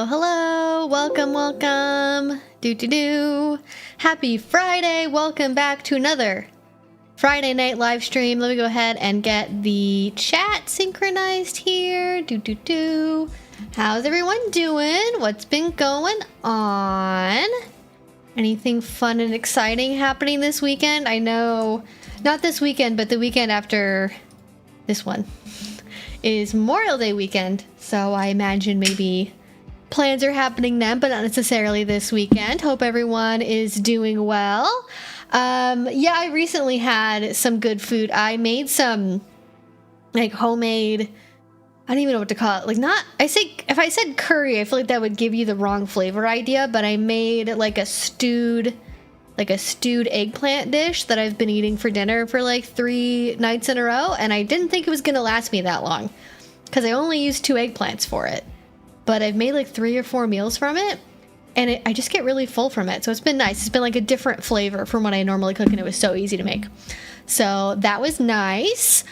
Hello, hello. Welcome. Happy Friday. Welcome back to another Friday night live stream. Let me go ahead and get the chat synchronized here. How's everyone doing? What's been going on? Anything fun and exciting happening this weekend? I know, not this weekend, but the weekend after this one is Memorial Day weekend. So I imagine maybe plans are happening then, but not necessarily this weekend. Hope everyone is doing well. Yeah, I recently had some good food. I made some like homemade, I don't even know what to call it. If I said curry, I feel like that would give you the wrong flavor idea, but I made like a stewed eggplant dish that I've been eating for dinner for like 3 nights in a row, and I didn't think it was going to last me that long because I only used 2 eggplants for it. But I've made like 3 or 4 meals from it, and I just get really full from it. So it's been nice. It's been like a different flavor from what I normally cook, and it was so easy to make. So that was nice.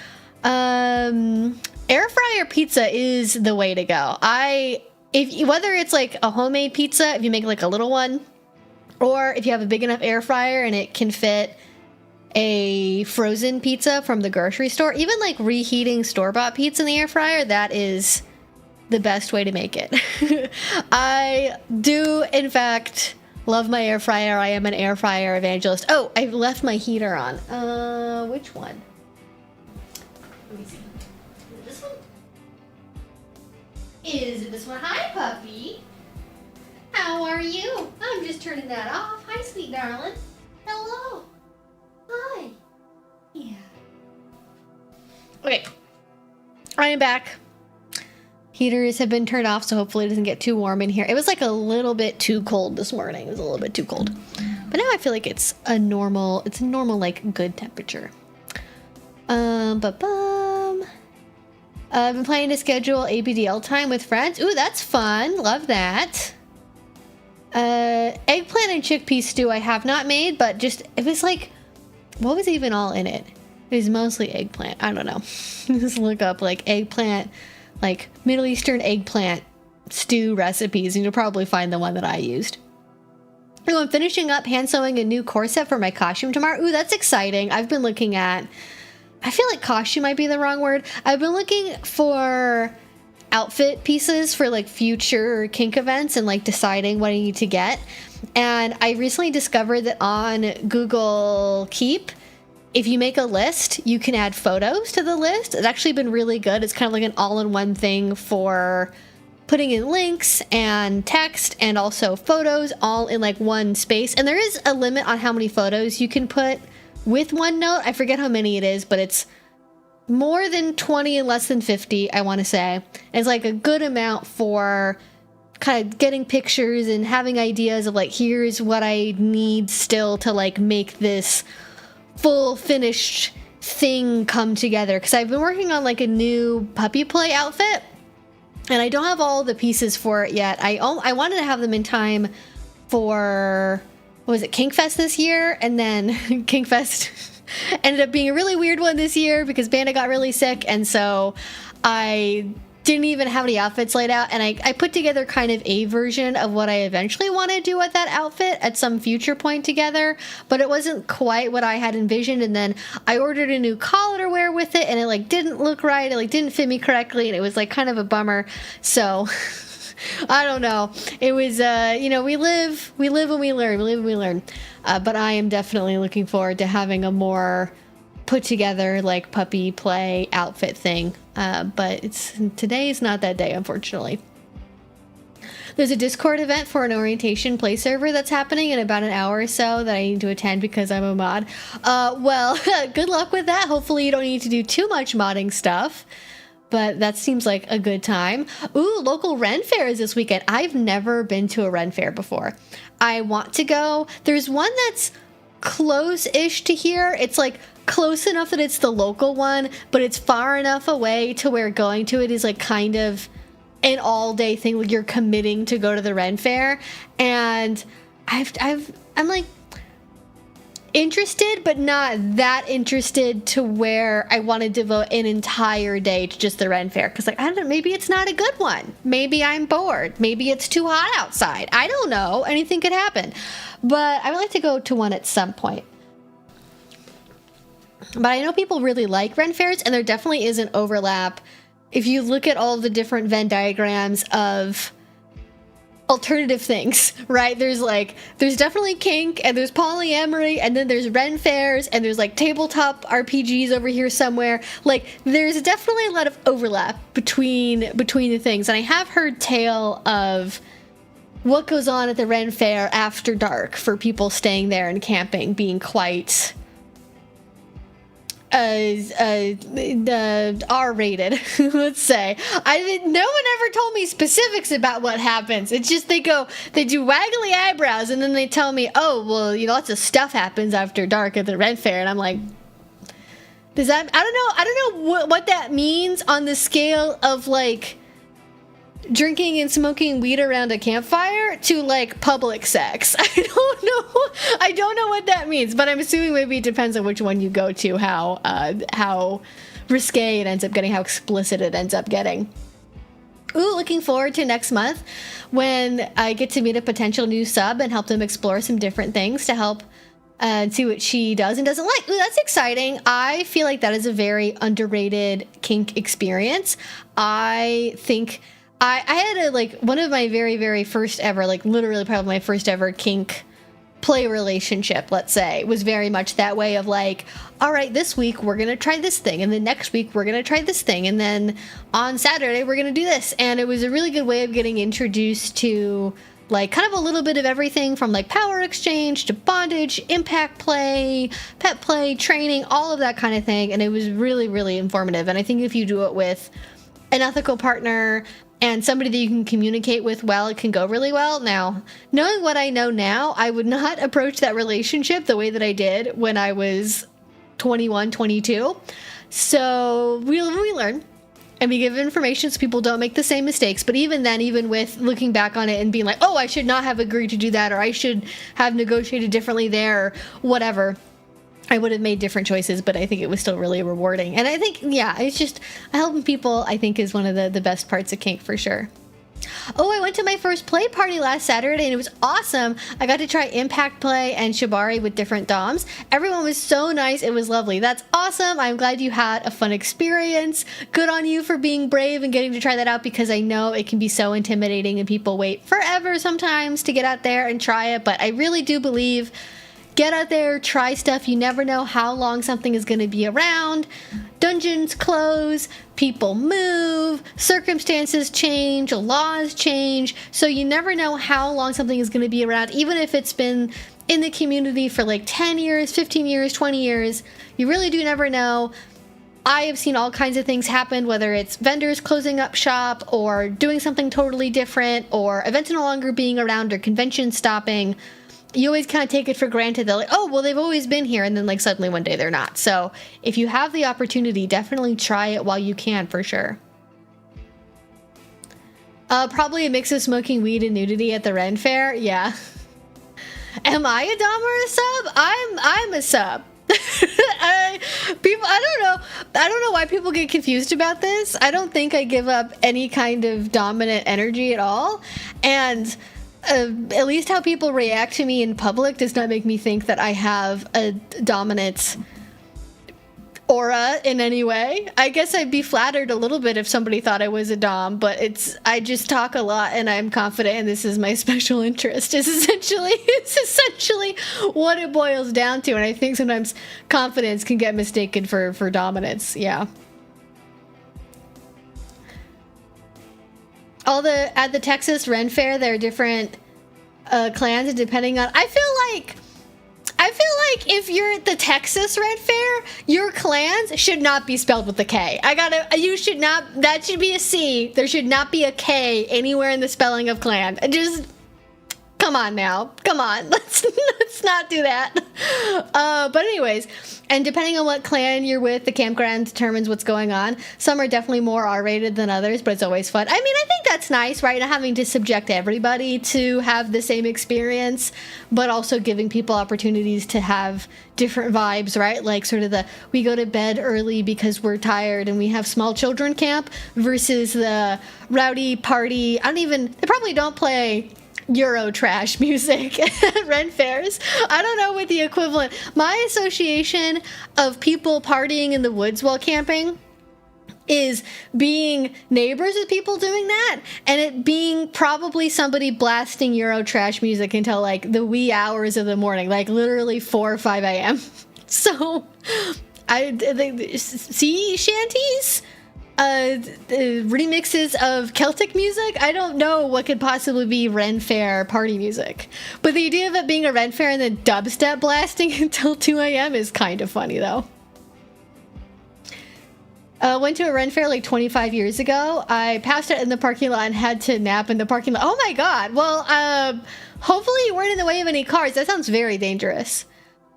Air fryer pizza is the way to go. Whether it's like a homemade pizza, if you make like a little one, or if you have a big enough air fryer and it can fit a frozen pizza from the grocery store, even like reheating store-bought pizza in the air fryer, that is the best way to make it. I do, in fact, love my air fryer. I am an air fryer evangelist. Oh, I left my heater on. Which one? Let me see. Is it this one? Is it this one? Hi, puppy. How are you? I'm just turning that off. Hi, sweet darling. Hello. Hi. Yeah. Okay. I am back. Heaters have been turned off, so hopefully it doesn't get too warm in here. It was like a little bit too cold this morning. It was a little bit too cold. But now I feel like it's a normal like good temperature. I've been planning to schedule ABDL time with friends. Ooh, that's fun. Love that. Eggplant and chickpea stew I have not made, but it was like, what was even all in it? It was mostly eggplant. I don't know. Just look up like eggplant, like Middle Eastern eggplant stew recipes, and you'll probably find the one that I used. Oh, I'm finishing up hand sewing a new corset for my costume tomorrow. Ooh, that's exciting. I've been looking at, I feel like costume might be the wrong word. I've been looking for outfit pieces for like future kink events and like deciding what I need to get. And I recently discovered that on Google Keep, if you make a list, you can add photos to the list. It's actually been really good. It's kind of like an all-in-one thing for putting in links and text and also photos all in like one space. And there is a limit on how many photos you can put with OneNote. I forget how many it is, but it's more than 20 and less than 50, I want to say. It's like a good amount for kind of getting pictures and having ideas of like, here's what I need still to like make this full finished thing come together. Because I've been working on like a new puppy play outfit, and I don't have all the pieces for it yet. I wanted to have them in time for, what was it, Kinkfest this year, and then Kinkfest ended up being a really weird one this year because Bandit got really sick, and so I didn't even have any outfits laid out, and I put together kind of a version of what I eventually want to do with that outfit at some future point together, but it wasn't quite what I had envisioned. And then I ordered a new collar to wear with it, and it like didn't look right, it like didn't fit me correctly, and it was like kind of a bummer. So I don't know. It was we live and we learn. But I am definitely looking forward to having a more put together like puppy play outfit thing. But today is not that day, unfortunately. There's a Discord event for an orientation play server that's happening in about an hour or so that I need to attend because I'm a mod. Well, good luck with that. Hopefully you don't need to do too much modding stuff, but that seems like a good time. Ooh, local Ren Fair is this weekend. I've never been to a Ren Fair before. I want to go. There's one that's close-ish to here. It's like close enough that it's the local one, but it's far enough away to where going to it is like kind of an all-day thing. Like you're committing to go to the Ren Fair, and I'm like, interested, but not that interested to where I want to devote an entire day to just the Ren Fair. Because, like, I don't know, maybe it's not a good one. Maybe I'm bored. Maybe it's too hot outside. I don't know. Anything could happen. But I would like to go to one at some point. But I know people really like Ren Fairs, and there definitely is an overlap. If you look at all the different Venn diagrams of alternative things, right? There's definitely kink, and there's polyamory, and then there's Ren Fairs, and there's like tabletop RPGs over here somewhere. Like, there's definitely a lot of overlap between the things. And I have heard tale of what goes on at the Ren Fair after dark for people staying there and camping being quite R-rated, let's say. No one ever told me specifics about what happens. It's just they do waggly eyebrows, and then they tell me, oh, well, lots of stuff happens after dark at the Ren Fair, and I'm like, I don't know what that means on the scale of, like, drinking and smoking weed around a campfire to, like, public sex. I don't know what that means, but I'm assuming maybe it depends on which one you go to, how risque it ends up getting, how explicit it ends up getting. Ooh, looking forward to next month when I get to meet a potential new sub and help them explore some different things to help see what she does and doesn't like. Ooh, that's exciting. I feel like that is a very underrated kink experience. I think I had one of my very, very first ever, like literally probably my first ever kink play relationship, let's say, was very much that way of like, all right, this week we're going to try this thing, and then next week we're going to try this thing, and then on Saturday we're going to do this. And it was a really good way of getting introduced to like kind of a little bit of everything from like power exchange to bondage, impact play, pet play, training, all of that kind of thing. And it was really, really informative. And I think if you do it with an ethical partner and somebody that you can communicate with well, it can go really well. Now, knowing what I know now, I would not approach that relationship the way that I did when I was 21, 22. So we learn and we give information so people don't make the same mistakes. But even then, even with looking back on it and being like, oh, I should not have agreed to do that, or I should have negotiated differently there, or whatever, I would have made different choices, but I think it was still really rewarding. And I think, yeah, it's just helping people, I think, is one of the best parts of kink for sure. Oh, I went to my first play party last Saturday, and it was awesome. I got to try impact play and shibari with different doms. Everyone was so nice. It was lovely. That's awesome. I'm glad you had a fun experience. Good on you for being brave and getting to try that out, because I know it can be so intimidating and people wait forever sometimes to get out there and try it. But I really do believe, get out there, try stuff. You never know how long something is going to be around. Dungeons close, people move, circumstances change, laws change. So you never know how long something is going to be around. Even if it's been in the community for like 10 years, 15 years, 20 years, you really do never know. I have seen all kinds of things happen, whether it's vendors closing up shop or doing something totally different, or events no longer being around, or conventions stopping. You always kind of take it for granted that, like, oh, well, they've always been here, and then, like, suddenly one day they're not. So if you have the opportunity, definitely try it while you can, for sure. Probably a mix of smoking weed and nudity at the Ren Fair. Yeah. Am I a dom or a sub? I'm a sub. I don't know why people get confused about this. I don't think I give up any kind of dominant energy at all. And at least how people react to me in public does not make me think that I have a dominant aura in any way. I guess I'd be flattered a little bit if somebody thought I was a dom, but I just talk a lot and I'm confident, and this is my special interest. It's essentially what it boils down to. And I think sometimes confidence can get mistaken for dominance. Yeah. At the Texas Ren Fair, there are different clans, and depending on, I feel like if you're at the Texas Ren Fair, your clans should not be spelled with a K. That should be a C. There should not be a K anywhere in the spelling of clan. Just come on now. Come on. Let's Let's not do that. But anyways, and depending on what clan you're with, the campground determines what's going on. Some are definitely more R-rated than others, but it's always fun. I mean, I think that's nice, right? Not having to subject everybody to have the same experience, but also giving people opportunities to have different vibes, right? Like sort of the, we go to bed early because we're tired and we have small children camp versus the rowdy party. They probably don't play Euro trash music at Ren fairs. I don't know what the equivalent. My association of people partying in the woods while camping is being neighbors with people doing that, and it being probably somebody blasting Euro trash music until like the wee hours of the morning, like literally 4 or 5 a.m. So sea shanties, remixes of Celtic music. I don't know what could possibly be Ren Fair party music, but the idea of it being a Ren Fair and then dubstep blasting until 2 a.m. is kind of funny though. Went to a Ren Fair like 25 years ago. I passed it in the parking lot and had to nap in the parking lot. Oh my god. Well, hopefully you weren't in the way of any cars. That sounds very dangerous.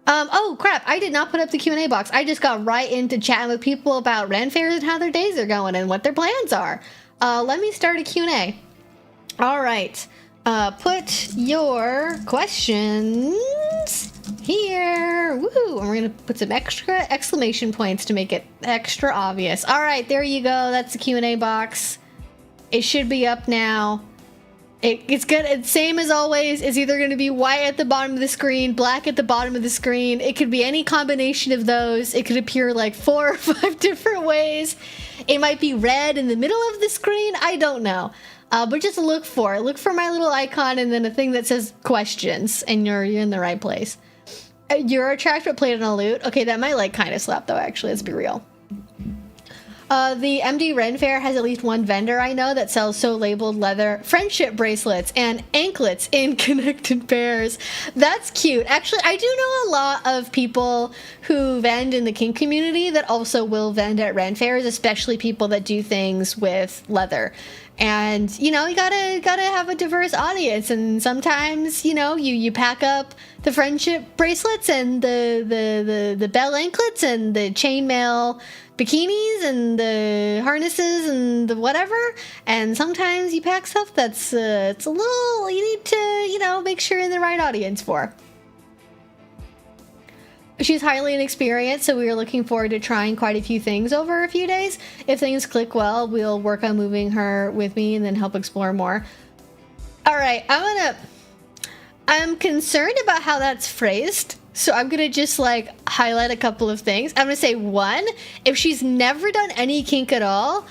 Oh crap, I did not put up the Q&A box. I just got right into chatting with people about Ren fairs and how their days are going and what their plans are. Let me start a Q&A. All right, put your questions here. Woo! And we're gonna put some extra exclamation points to make it extra obvious. All right, there you go. That's the Q&A box. It should be up now. It's good. It's same as always. It's either going to be white at the bottom of the screen, black at the bottom of the screen. It could be any combination of those. It could appear like 4 or 5 different ways. It might be red in the middle of the screen. I don't know. But just look for it. Look for my little icon and then a thing that says questions, and you're in the right place. You're attracted but played on a lute. Okay, that might like kind of slap though. Actually, let's be real. The MD Ren Fair has at least one vendor I know that sells so-labeled leather friendship bracelets and anklets in connected pairs. That's cute. Actually, I do know a lot of people who vend in the kink community that also will vend at Ren Fairs, especially people that do things with leather. And, you know, you gotta have a diverse audience. And sometimes, you know, you pack up the friendship bracelets and the bell anklets and the chainmail bikinis and the harnesses and the whatever, and sometimes you pack stuff that's it's a little, you need to, you know, make sure you're in the right audience for. She's highly inexperienced, so we are looking forward to trying quite a few things over a few days. If things click well, we'll work on moving her with me and then help explore more. All right, I'm concerned about how that's phrased. So I'm going to just like highlight a couple of things. I'm going to say, one, if she's never done any kink at all,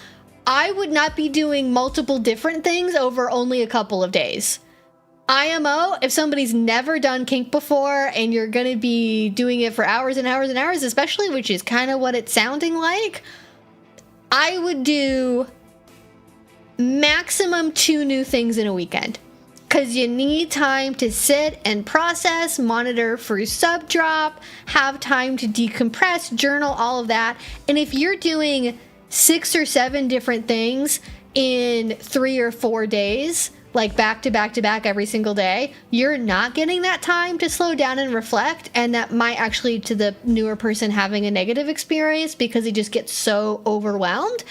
I would not be doing multiple different things over only a couple of days. IMO, if somebody's never done kink before and you're going to be doing it for hours and hours and hours, especially, which is kind of what it's sounding like, I would do maximum 2 new things in a weekend. Because you need time to sit and process, monitor for sub drop, have time to decompress, journal, all of that. And if you're doing 6 or 7 different things in 3 or 4 days, like back to back to back every single day, you're not getting that time to slow down and reflect. And that might actually lead to the newer person having a negative experience because they just get so overwhelmed.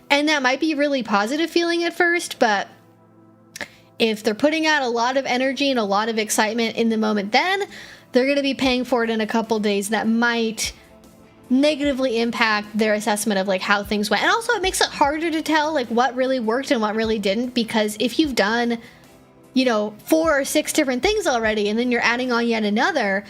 And that might be a really positive feeling at first, but if they're putting out a lot of energy and a lot of excitement in the moment, then they're going to be paying for it in a couple days. That might negatively impact their assessment of like how things went. And also it makes it harder to tell like what really worked and what really didn't, because if you've done, you know, 4 or 6 different things already and then you're adding on yet another,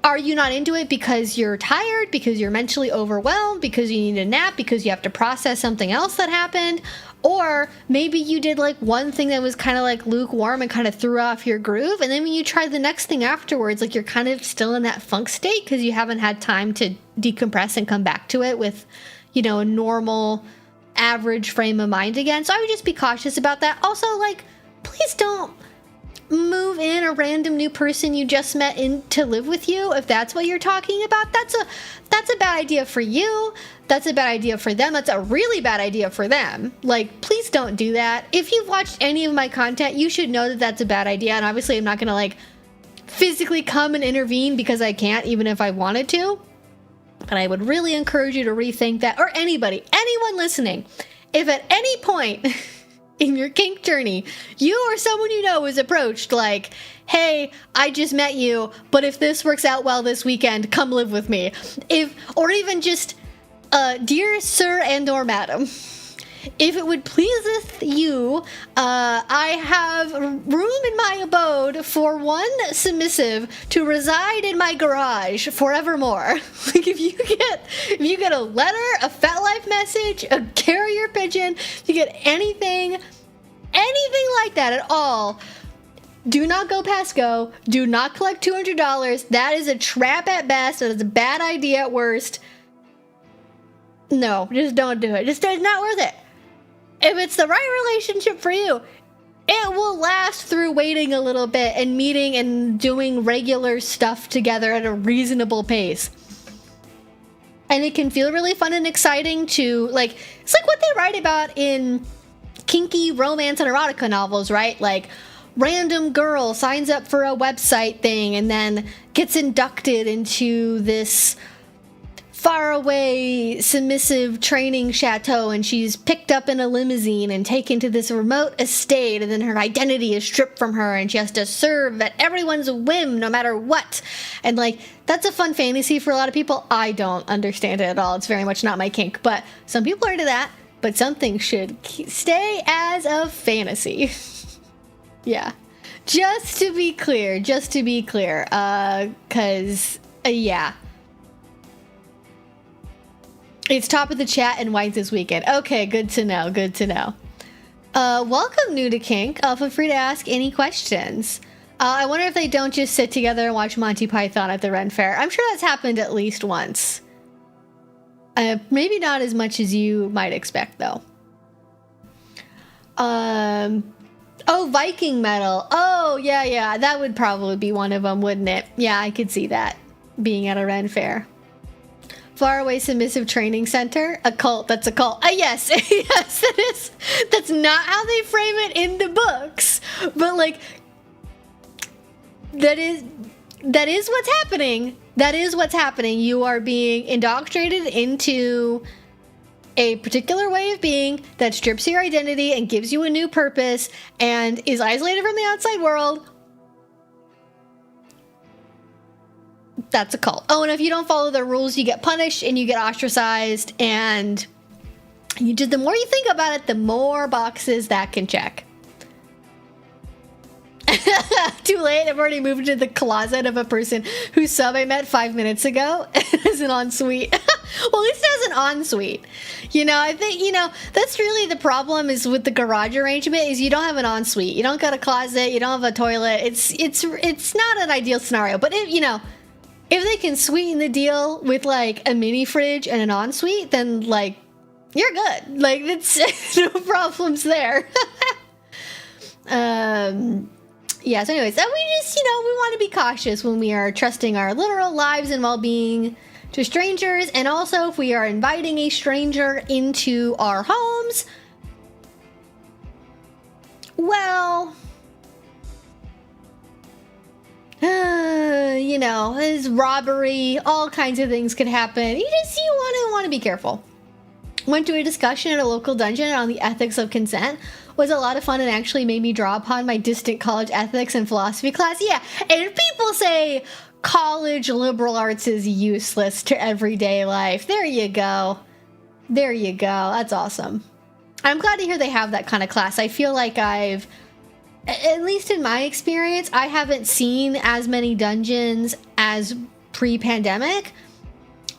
are you not into it because you're tired, because you're mentally overwhelmed, because you need a nap, because you have to process something else that happened? Or maybe you did like one thing that was kind of like lukewarm and kind of threw off your groove, and then when you try the next thing afterwards, like you're kind of still in that funk state because you haven't had time to decompress and come back to it with, you know, a normal average frame of mind again. So I would just be cautious about that. Also, like, please don't move in a random new person you just met in to live with you. If that's what you're talking about, that's a bad idea for you. That's a bad idea for them. That's a really bad idea for them. Like, please don't do that. If you've watched any of my content, you should know that that's a bad idea. And obviously I'm not gonna like physically come and intervene because I can't, even if I wanted to. But I would really encourage you to rethink that, or anyone listening, if at any point in your kink journey, you or someone you know is approached like, hey, I just met you, but if this works out well this weekend, come live with me. Or even just, dear sir and or madam, if it would pleaseth you, I have room in my abode for one submissive to reside in my garage forevermore. Like if you get a letter, a FetLife message, a carrier pigeon, if you get anything like that at all, do not go past go. Do not collect $200. That is a trap at best. That is a bad idea at worst. No, just don't do it. It's not worth it. If it's the right relationship for you, it will last through waiting a little bit and meeting and doing regular stuff together at a reasonable pace. And it can feel really fun and exciting to, like, it's like what they write about in kinky romance and erotica novels, right? Like, random girl signs up for a website thing and then gets inducted into this faraway submissive training chateau, and she's picked up in a limousine and taken to this remote estate, and then her identity is stripped from her and she has to serve at everyone's whim no matter what. And like, that's a fun fantasy for a lot of people. I don't understand it at all. It's very much not my kink, but some people are into that. But something should stay as a fantasy. Yeah, just to be clear, because yeah, it's top of the chat and white this weekend. Okay, good to know. Welcome, new to kink. Feel free to ask any questions. I wonder if they don't just sit together and watch Monty Python at the Ren Fair. I'm sure that's happened at least once. Maybe not as much as you might expect, though. Oh, Viking metal. Oh, yeah. That would probably be one of them, wouldn't it? Yeah, I could see that being at a Ren Fair. Faraway Submissive Training Center. A cult. That's a cult. Yes. Yes, that is. That's not how they frame it in the books. But, like, that is what's happening. That is what's happening. You are being indoctrinated into a particular way of being that strips your identity and gives you a new purpose and is isolated from the outside world. That's a cult. Oh, and if you don't follow the rules, you get punished and you get ostracized, and the more you think about it, the more boxes that can check. Too late. I've already moved into the closet of a person whose sub I met 5 minutes ago as an ensuite. Well, at least it has an ensuite. I think, that's really the problem is with the garage arrangement is you don't have an ensuite. You don't got a closet. You don't have a toilet. It's not an ideal scenario. But if they can sweeten the deal with like a mini fridge and an ensuite, then like you're good. Like it's no problems there. Yeah, so anyways, we just, we want to be cautious when we are trusting our literal lives and well-being to strangers, and also if we are inviting a stranger into our homes, well, there's robbery, all kinds of things could happen. You want to be careful. Went to a discussion at a local dungeon on the ethics of consent. Was a lot of fun and actually made me draw upon my distant college ethics and philosophy class. Yeah, and if people say college liberal arts is useless to everyday life, there you go. That's awesome. I'm glad to hear they have that kind of class. I feel like at least in my experience, I haven't seen as many dungeons as pre-pandemic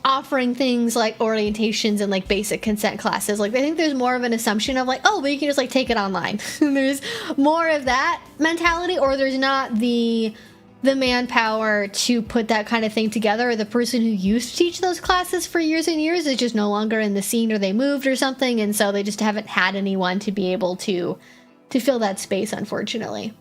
offering things like orientations and like basic consent classes. Like, I think there's more of an assumption of like, oh, but you can just like take it online. There's more of that mentality, or there's not the manpower to put that kind of thing together, or the person who used to teach those classes for years and years is just no longer in the scene, or they moved or something, and so they just haven't had anyone to be able to fill that space, unfortunately.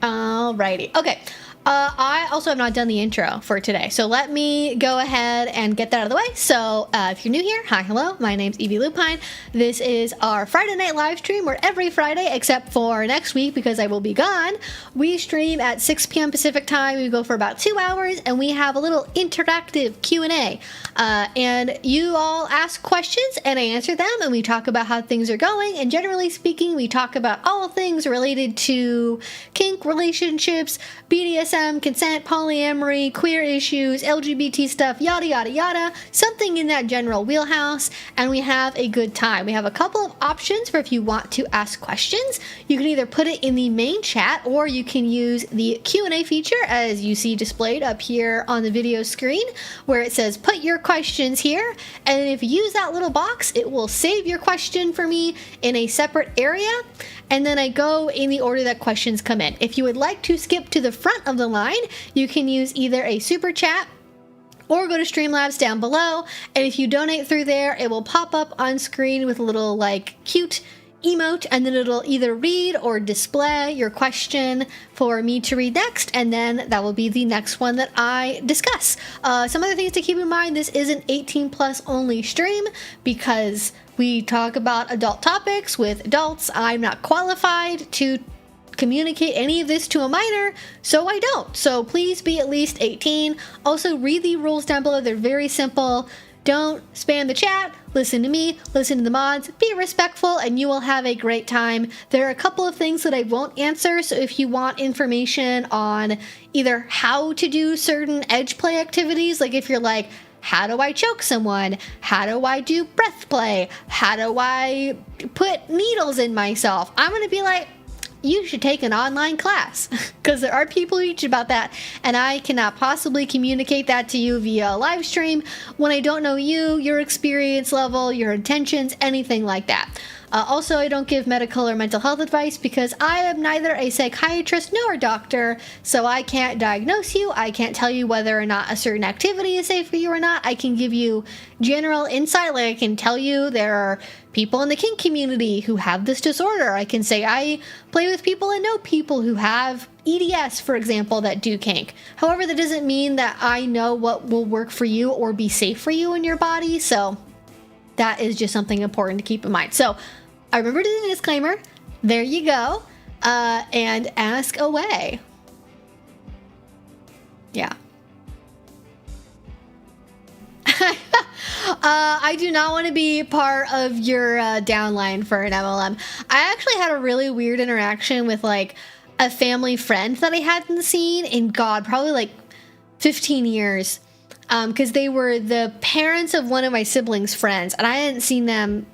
Alrighty. Okay. I also have not done the intro for today, so let me go ahead and get that out of the way. So if you're new here, hi, hello, my name's Evie Lupine. This is our Friday night live stream where every Friday, except for next week because I will be gone, we stream at 6 p.m. Pacific time. We go for about 2 hours and we have a little interactive Q&A. And you all ask questions and I answer them and we talk about how things are going. And generally speaking, we talk about all things related to kink, relationships, BDSM, consent, polyamory, queer issues, LGBT stuff, yada yada yada, something in that general wheelhouse, and we have a good time. We have a couple of options for if you want to ask questions. You can either put it in the main chat or you can use the Q&A feature as you see displayed up here on the video screen where it says put your questions here, and if you use that little box it will save your question for me in a separate area, and then I go in the order that questions come in. If you would like to skip to the front of the line, you can use either a super chat or go to Streamlabs down below, and if you donate through there, it will pop up on screen with a little like cute emote, and then it'll either read or display your question for me to read next, and then that will be the next one that I discuss. Some other things to keep in mind, this is an 18 plus only stream because we talk about adult topics with adults. I'm not qualified to communicate any of this to a minor, so I don't. So please be at least 18. Also, read the rules down below. They're very simple. Don't spam the chat, listen to me, listen to the mods, be respectful, and you will have a great time. There are a couple of things that I won't answer, so if you want information on either how to do certain edge play activities, like if you're like, how do I choke someone? How do I do breath play? How do I put needles in myself? I'm going to be like, you should take an online class because there are people who teach about that, and I cannot possibly communicate that to you via live stream when I don't know you, your experience level, your intentions, anything like that. Also, I don't give medical or mental health advice because I am neither a psychiatrist nor a doctor, so I can't diagnose you. I can't tell you whether or not a certain activity is safe for you or not. I can give you general insight, like I can tell you there are people in the kink community who have this disorder. I can say I play with people and know people who have EDS, for example, that do kink. However, that doesn't mean that I know what will work for you or be safe for you in your body, so that is just something important to keep in mind. So I remember to do the disclaimer. There you go. And ask away. Yeah. I do not want to be part of your downline for an MLM. I actually had a really weird interaction with like a family friend that I hadn't seen in God, probably like 15 years. Because they were the parents of one of my siblings' friends, and I hadn't seen them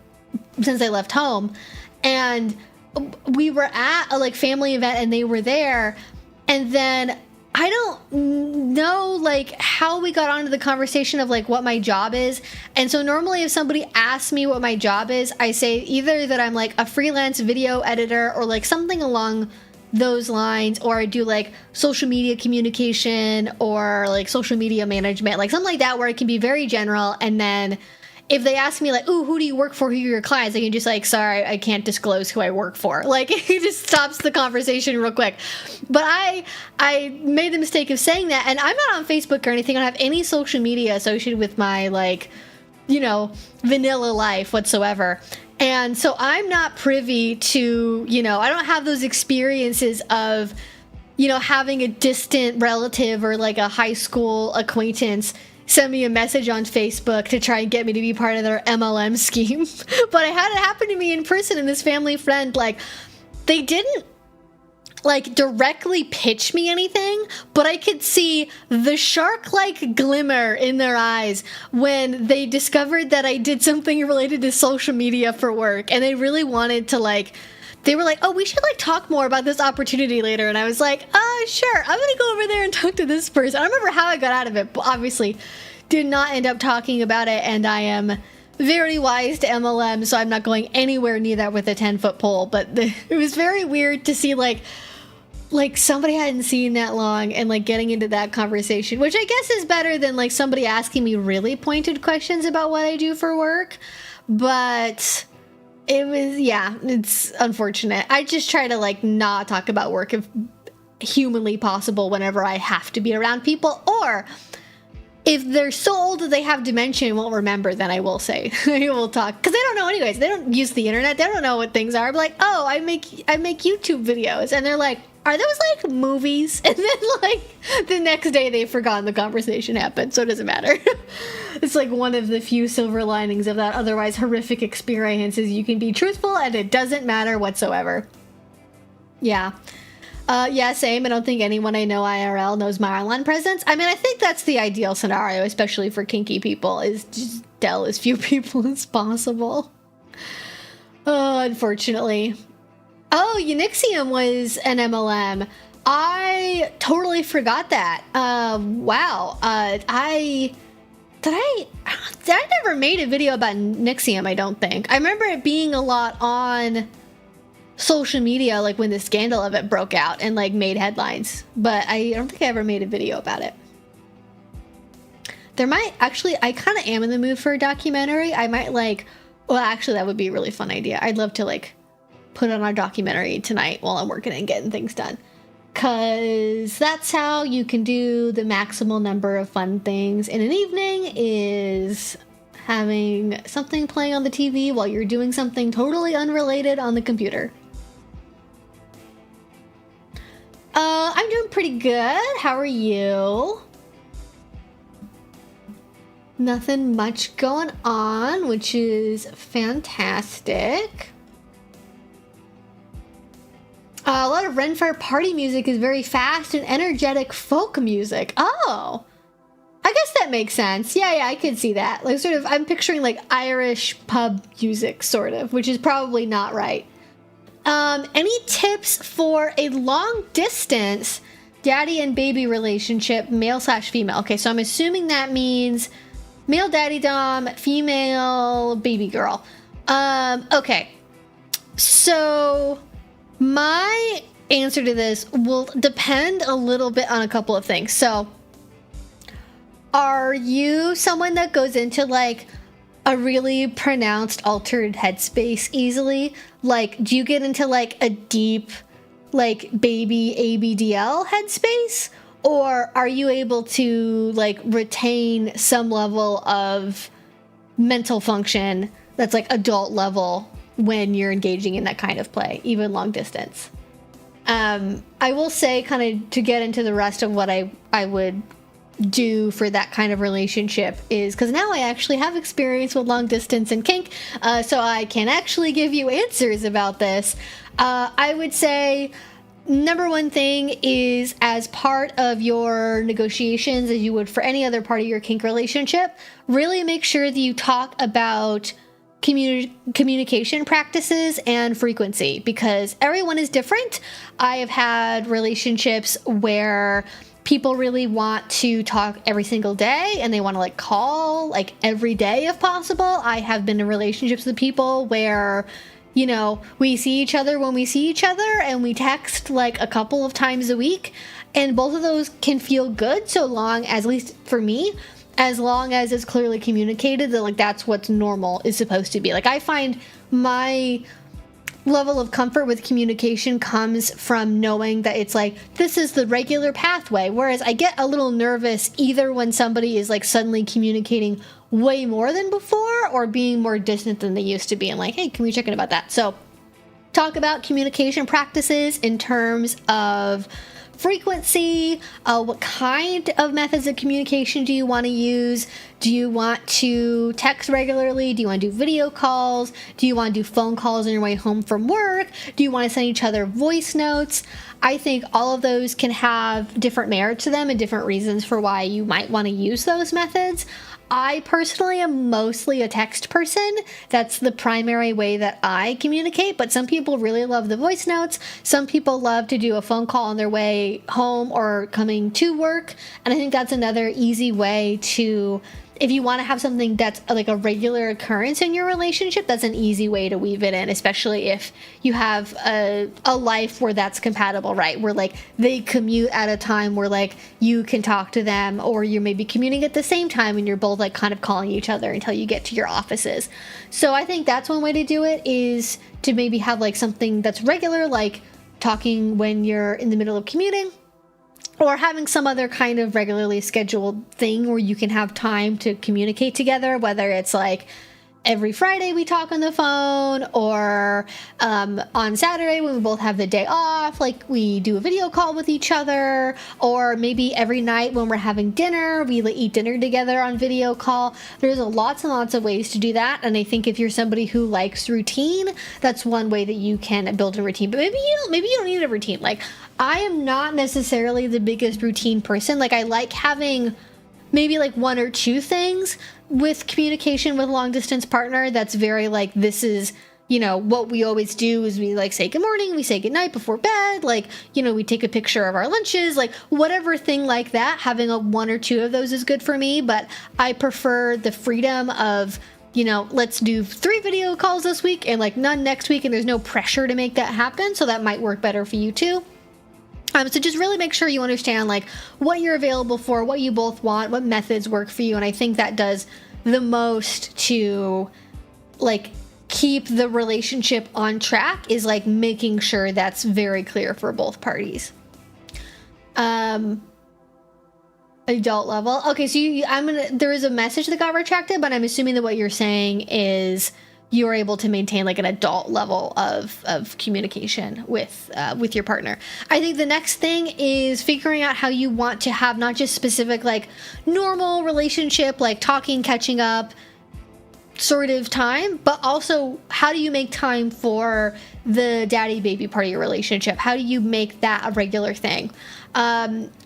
since I left home. And we were at a like family event and they were there, and then I don't know like how we got onto the conversation of like what my job is. And so normally if somebody asks me what my job is, I say either that I'm like a freelance video editor or like something along those lines, or I do like social media communication or like social media management, like something like that, where it can be very general. And then if they ask me like, ooh, who do you work for? Who are your clients? I can just like, sorry, I can't disclose who I work for. Like it just stops the conversation real quick. But I made the mistake of saying that, and I'm not on Facebook or anything. I don't have any social media associated with my like, you know, vanilla life whatsoever. And so I'm not privy to, you know, I don't have those experiences of, you know, having a distant relative or like a high school acquaintance send me a message on Facebook to try and get me to be part of their MLM scheme. But I had it happen to me in person, and this family friend, like, they didn't like directly pitch me anything, but I could see the shark-like glimmer in their eyes when they discovered that I did something related to social media for work, and they really wanted to like, they were like, oh, we should like talk more about this opportunity later. And I was like, sure, I'm gonna go over there and talk to this person. I don't remember how I got out of it, but obviously did not end up talking about it, and I am very wise to MLM, so I'm not going anywhere near that with a 10-foot pole. But it was very weird to see like somebody I hadn't seen that long and like getting into that conversation, which I guess is better than like somebody asking me really pointed questions about what I do for work. But it was, yeah, it's unfortunate. I just try to like not talk about work if humanly possible whenever I have to be around people. Or if they're so old that they have dementia and won't remember, then I will say, I will talk. Because they don't know anyways. They don't use the internet. They don't know what things are. I'm like, oh, I make YouTube videos. And they're like, are those like movies? And then like the next day they've forgotten the conversation happened. So it doesn't matter. It's like one of the few silver linings of that otherwise horrific experience is you can be truthful and it doesn't matter whatsoever. Yeah. Yeah, same. I don't think anyone I know IRL knows my online presence. I mean, I think that's the ideal scenario, especially for kinky people, is just tell as few people as possible. Oh, unfortunately. Oh, Unixium was an MLM. I totally forgot that. Wow. I never made a video about Nixium, I don't think. I remember it being a lot on social media, like when the scandal of it broke out and like made headlines, but I don't think I ever made a video about it. There might actually, I kind of am in the mood for a documentary. I might like, well, actually that would be a really fun idea. I'd love to like put on our documentary tonight while I'm working and getting things done. Cause that's how you can do the maximal number of fun things in an evening, is having something playing on the TV while you're doing something totally unrelated on the computer. I'm doing pretty good. How are you? Nothing much going on, which is fantastic. A lot of Renfair party music is very fast and energetic folk music. Oh, I guess that makes sense. Yeah, I could see that. Like sort of, I'm picturing like Irish pub music, sort of, which is probably not right. Any tips for a long distance daddy and baby relationship, male/female? Okay, so I'm assuming that means male daddy dom, female baby girl. Okay, so my answer to this will depend a little bit on a couple of things. So, are you someone that goes into like a really pronounced altered headspace easily? Like, do you get into like a deep, like baby ABDL headspace? Or are you able to like retain some level of mental function that's like adult level when you're engaging in that kind of play, even long distance? I will say, kind of to get into the rest of what I would do for that kind of relationship, is because now I actually have experience with long distance and kink, so I can actually give you answers about this. I would say number one thing is, as part of your negotiations, as you would for any other part of your kink relationship, really make sure that you talk about communication practices and frequency, because everyone is different. I have had relationships where people really want to talk every single day and they want to like call like every day if possible. I have been in relationships with people where, you know, we see each other when we see each other and we text like a couple of times a week, and both of those can feel good so long as, at least for me, as long as it's clearly communicated that like that's what's normal is supposed to be. Like, I find my level of comfort with communication comes from knowing that it's like, this is the regular pathway, whereas I get a little nervous either when somebody is like suddenly communicating way more than before or being more distant than they used to be, and like, hey, can we check in about that? So talk about communication practices in terms of frequency. What kind of methods of communication do you want to use? Do you want to text regularly? Do you want to do video calls? Do you want to do phone calls on your way home from work? Do you want to send each other voice notes? I think all of those can have different merits to them and different reasons for why you might want to use those methods. I personally am mostly a text person. That's the primary way that I communicate, but some people really love the voice notes. Some people love to do a phone call on their way home or coming to work, and I think that's another easy way to, if you want to have something that's like a regular occurrence in your relationship, that's an easy way to weave it in, especially if you have a life where that's compatible, right? Where like they commute at a time where like you can talk to them, or you're maybe commuting at the same time and you're both like kind of calling each other until you get to your offices. So I think that's one way to do it, is to maybe have like something that's regular, like talking when you're in the middle of commuting, or having some other kind of regularly scheduled thing where you can have time to communicate together, whether it's like every Friday we talk on the phone, or on Saturday when we both have the day off, like we do a video call with each other, or maybe every night when we're having dinner, we eat dinner together on video call. There's lots and lots of ways to do that, and I think if you're somebody who likes routine, that's one way that you can build a routine. But maybe you don't need a routine. Like, I am not necessarily the biggest routine person. Like, I like having maybe like one or two things with communication with long distance partner that's very like, this is, you know, what we always do is we like say good morning, we say good night before bed, like, you know, we take a picture of our lunches, like whatever thing like that. Having a one or two of those is good for me, but I prefer the freedom of, you know, let's do 3 video calls this week and like none next week, and there's no pressure to make that happen. So that might work better for you too. So just really make sure you understand like what you're available for, what you both want, what methods work for you. And I think that does the most to like keep the relationship on track, is like making sure that's very clear for both parties. Adult level. Okay, so there is a message that got retracted, but I'm assuming that what you're saying is you're able to maintain like an adult level of communication with your partner. I think the next thing is figuring out how you want to have not just specific like normal relationship, like talking, catching up sort of time, but also how do you make time for the daddy baby part of your relationship? How do you make that a regular thing?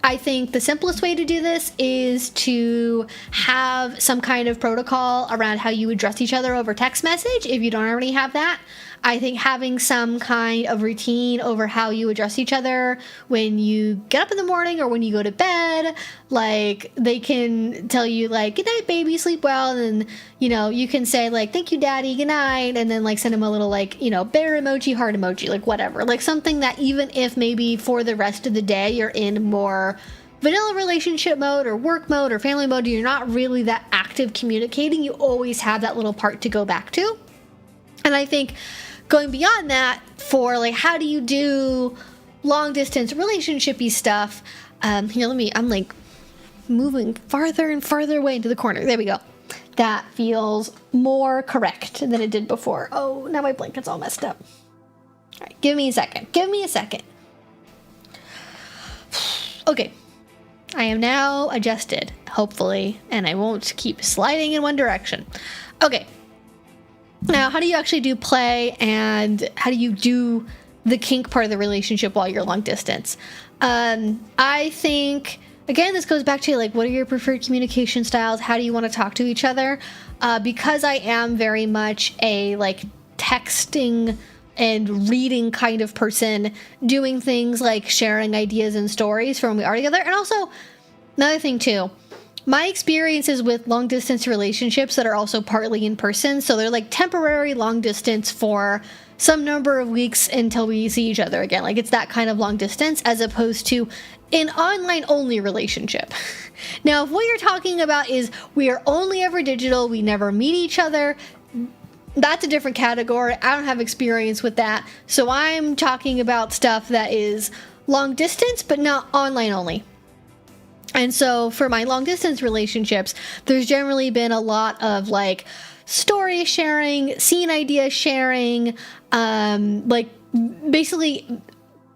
I think the simplest way to do this is to have some kind of protocol around how you address each other over text message if you don't already have that. I think having some kind of routine over how you address each other when you get up in the morning or when you go to bed, like they can tell you like, good night, baby, sleep well. And, you know, you can say like, thank you, daddy, good night. And then like send them a little like, you know, bear emoji, heart emoji, like whatever, like something that even if maybe for the rest of the day you're in more vanilla relationship mode or work mode or family mode, you're not really that active communicating, you always have that little part to go back to. And I think going beyond that, for like how do you do long distance relationshipy stuff, here, I'm like moving farther and farther away into the corner. There we go. That feels more correct than it did before. Oh, now my blanket's all messed up. All right, give me a second. Okay, I am now adjusted, hopefully, and I won't keep sliding in one direction. Okay. Now, how do you actually do play, and how do you do the kink part of the relationship while you're long distance? I think, again, this goes back to like, what are your preferred communication styles? How do you want to talk to each other? Because I am very much a like texting and reading kind of person, doing things like sharing ideas and stories from when we are together. And also, another thing too, my experiences with long distance relationships that are also partly in person, so they're like temporary long distance for some number of weeks until we see each other again. Like it's that kind of long distance as opposed to an online only relationship. Now, if what you're talking about is we are only ever digital, we never meet each other, that's a different category. I don't have experience with that. So I'm talking about stuff that is long distance, but not online only. And so for my long distance relationships, there's generally been a lot of like story sharing, scene idea sharing, like basically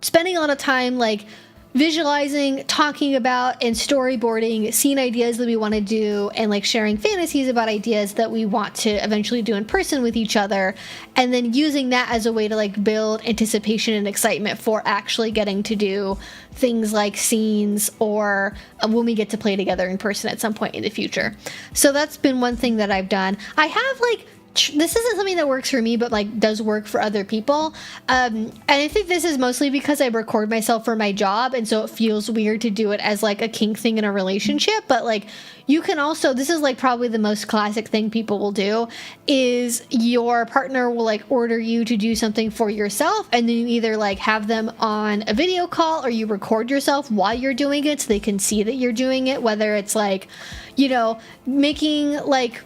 spending a lot of time like visualizing, talking about, and storyboarding scene ideas that we want to do, and like sharing fantasies about ideas that we want to eventually do in person with each other, and then using that as a way to like build anticipation and excitement for actually getting to do things like scenes or when we get to play together in person at some point in the future. So that's been one thing that I've done. I have like, this isn't something that works for me, but like does work for other people. And I think this is mostly because I record myself for my job, and so it feels weird to do it as like a kink thing in a relationship. But like you can also, this is like probably the most classic thing people will do, is your partner will like order you to do something for yourself, and then you either like have them on a video call or you record yourself while you're doing it so they can see that you're doing it, whether it's like, you know, making like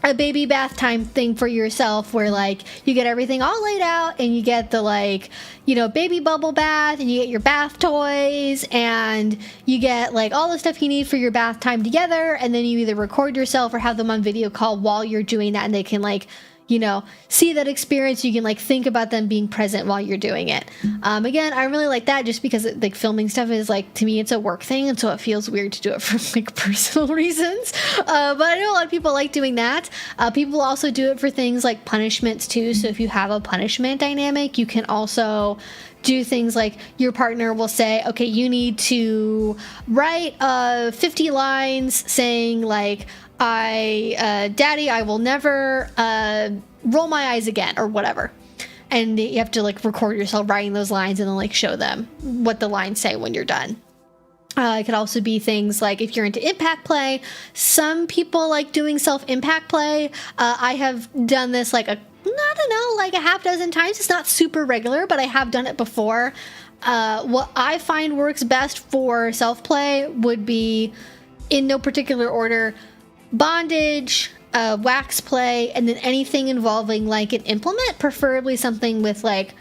a baby bath time thing for yourself where like you get everything all laid out and you get the like, you know, baby bubble bath and you get your bath toys and you get like all the stuff you need for your bath time together, and then you either record yourself or have them on video call while you're doing that, and they can like, you know, see that experience. You can like think about them being present while you're doing it. Again, I really like that just because like filming stuff is like, to me, it's a work thing. And so it feels weird to do it for like personal reasons. But I know a lot of people like doing that. People also do it for things like punishments too. So if you have a punishment dynamic, you can also do things like your partner will say, okay, you need to write 50 lines saying like, Daddy, I will never roll my eyes again, or whatever. And you have to like record yourself writing those lines and then like show them what the lines say when you're done. It could also be things like if you're into impact play, some people like doing self-impact play. I have done this like I don't know, like a half dozen times. It's not super regular, but I have done it before. What I find works best for self-play would be, in no particular order, bondage, wax play, and then anything involving like an implement, preferably something with like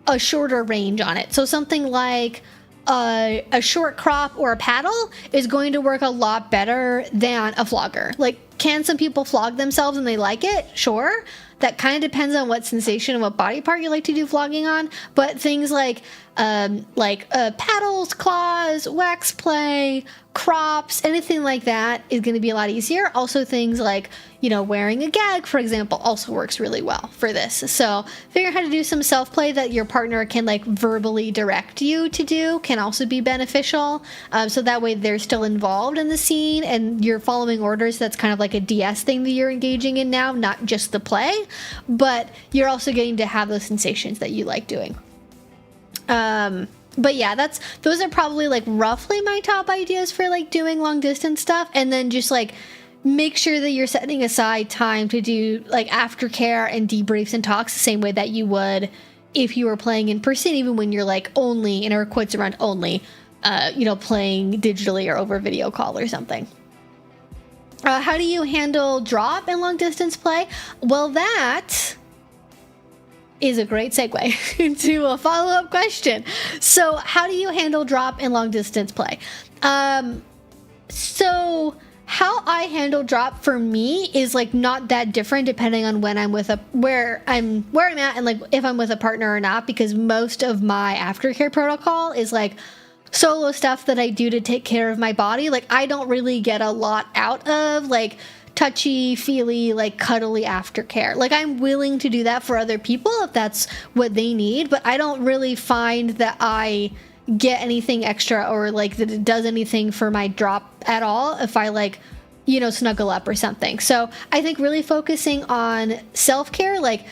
a shorter range on it. So something like a short crop or a paddle is going to work a lot better than a flogger. Like, can some people flog themselves and they like it? Sure. That kind of depends on what sensation and what body part you like to do flogging on. But things like paddles, claws, wax play, crops, anything like that is going to be a lot easier. Also things like, you know, wearing a gag, for example, also works really well for this. So figuring out how to do some self-play that your partner can like verbally direct you to do can also be beneficial. So that way they're still involved in the scene and you're following orders. That's kind of like a DS thing that you're engaging in now, not just the play, but you're also getting to have those sensations that you like doing. But yeah, those are probably like roughly my top ideas for like doing long distance stuff. And then just like make sure that you're setting aside time to do like aftercare and debriefs and talks the same way that you would if you were playing in person, even when you're like only, in air quotes around only, you know, playing digitally or over video call or something. How do you handle drop in long distance play? Well, that is a great segue into a follow-up question. So how do you handle drop in long distance play? So how I handle drop for me is like not that different depending on when I'm with where I'm at and like if I'm with a partner or not, because most of my aftercare protocol is like solo stuff that I do to take care of my body. Like I don't really get a lot out of like touchy feely, like cuddly aftercare. Like I'm willing to do that for other people if that's what they need, but I don't really find that I get anything extra or like that it does anything for my drop at all if I like, you know, snuggle up or something. So I think really focusing on self-care, like,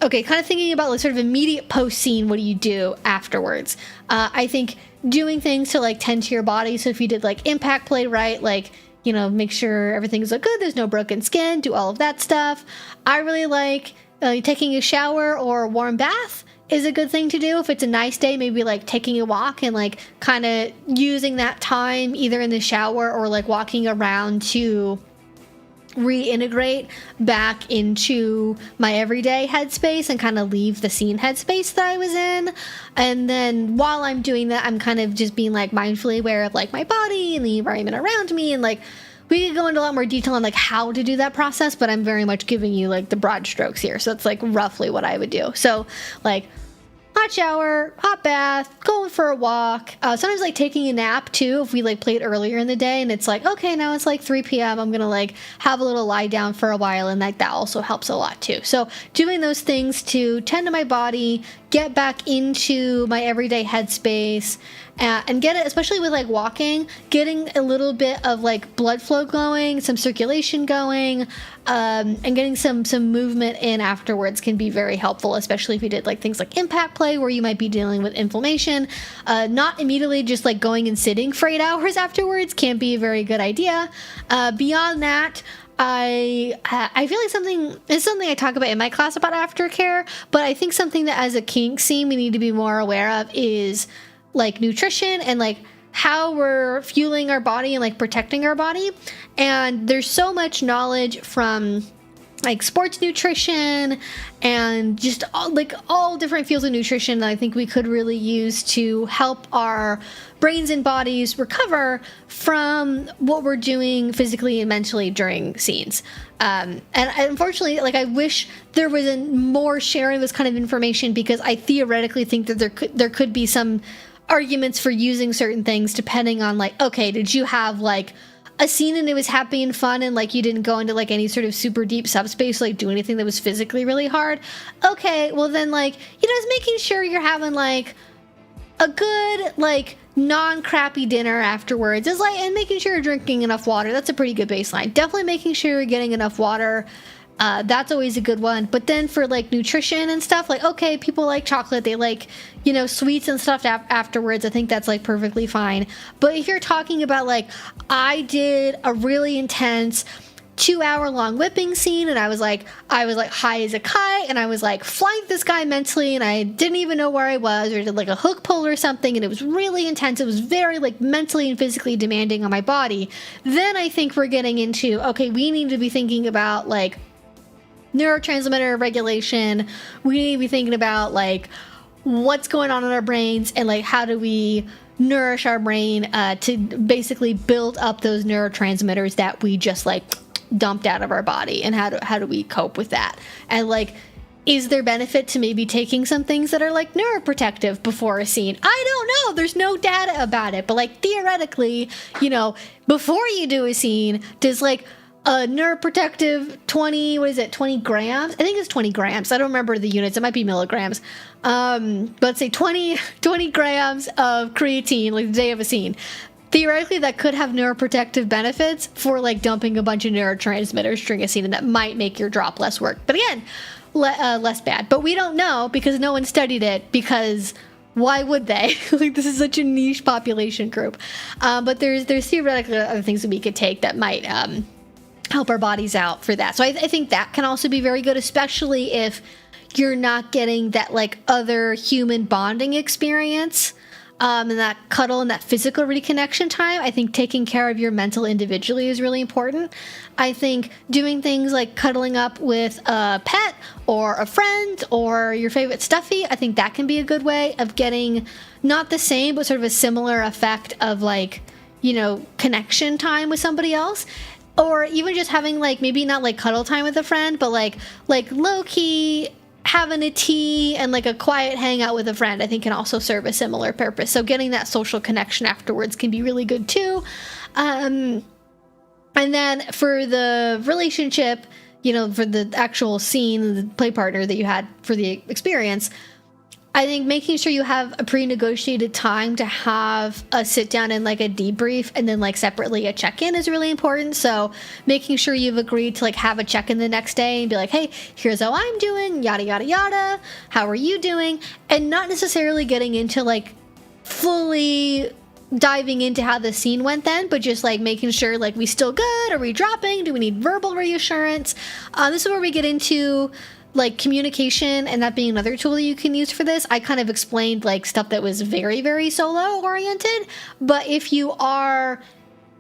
okay, kind of thinking about like sort of immediate post scene, what do you do afterwards? I think doing things to like tend to your body. So if you did like impact play, right, like, you know, make sure everything's good, there's no broken skin, do all of that stuff. I really like taking a shower or a warm bath is a good thing to do. If it's a nice day, maybe like taking a walk and like kind of using that time either in the shower or like walking around to reintegrate back into my everyday headspace and kind of leave the scene headspace that I was in. And then while I'm doing that, I'm kind of just being like mindfully aware of like my body and the environment around me. And like we could go into a lot more detail on like how to do that process, but I'm very much giving you like the broad strokes here. So that's like roughly what I would do. So like hot shower, hot bath, going for a walk. Sometimes like taking a nap too, if we like played earlier in the day and it's like, okay, now it's like 3 p.m. I'm going to like have a little lie down for a while, and like that also helps a lot too. So doing those things to tend to my body, get back into my everyday headspace, and get it, especially with like walking, getting a little bit of like blood flow going, some circulation going, and getting some movement in afterwards can be very helpful, especially if you did like things like impact play where you might be dealing with inflammation. Not immediately just like going and sitting for 8 hours afterwards can be a very good idea. Beyond that, I feel like it's something I talk about in my class about aftercare, but I think something that as a kink scene we need to be more aware of is like nutrition and like how we're fueling our body and like protecting our body. And there's so much knowledge from like sports nutrition and just all different fields of nutrition that I think we could really use to help our brains and bodies recover from what we're doing physically and mentally during scenes. And unfortunately, like, I wish there was more sharing of this kind of information, because I theoretically think that there could be some arguments for using certain things depending on, like, okay, did you have like a scene and it was happy and fun and like you didn't go into like any sort of super deep subspace, like do anything that was physically really hard? Okay, well then, like, you know, just making sure you're having like a good, like, non-crappy dinner afterwards is like, and making sure you're drinking enough water. That's a pretty good baseline. Definitely making sure you're getting enough water. That's always a good one. But then for like nutrition and stuff, like, okay, people like chocolate, they like, you know, sweets and stuff afterwards. I think that's like perfectly fine. But if you're talking about like, I did a really intense 2-hour-long whipping scene and I was like high as a kite and I was like flying this guy mentally and I didn't even know where I was, or did like a hook pull or something, and it was really intense, it was very like mentally and physically demanding on my body, then I think we're getting into, okay, we need to be thinking about like neurotransmitter regulation. We need to be thinking about like what's going on in our brains and like how do we nourish our brain to basically build up those neurotransmitters that we just like dumped out of our body, and how do we cope with that? And like, is there benefit to maybe taking some things that are like neuroprotective before a scene? I don't know. There's no data about it, but like theoretically, you know, before you do a scene, does like a neuroprotective 20 grams? I think it's 20 grams. I don't remember the units. It might be milligrams. Let's say 20 grams of creatine, like the day of a scene. Theoretically, that could have neuroprotective benefits for like dumping a bunch of neurotransmitters during a scene, and that might make your drop less work. But again, less bad. But we don't know because no one studied it, because why would they? Like, this is such a niche population group. But there's theoretically other things that we could take that might help our bodies out for that. So I think that can also be very good, especially if you're not getting that like other human bonding experience. And that cuddle and that physical reconnection time. I think taking care of your mental individually is really important. I think doing things like cuddling up with a pet or a friend or your favorite stuffy, I think that can be a good way of getting not the same, but sort of a similar effect of like, you know, connection time with somebody else. Or even just having like, maybe not like cuddle time with a friend, but like low-key having a tea and like a quiet hangout with a friend, I think can also serve a similar purpose. So getting that social connection afterwards can be really good too. And then for the relationship, you know, for the actual scene, the play partner that you had for the experience, I think making sure you have a pre-negotiated time to have a sit down and like a debrief, and then like separately a check-in is really important. So making sure you've agreed to like have a check-in the next day and be like, hey, here's how I'm doing, yada, yada, yada. How are you doing? And not necessarily getting into like fully diving into how the scene went then, but just like making sure like we still good? Are we dropping? Do we need verbal reassurance? This is where we get into like communication, and that being another tool that you can use for this. I kind of explained like stuff that was very, very solo oriented, but if you are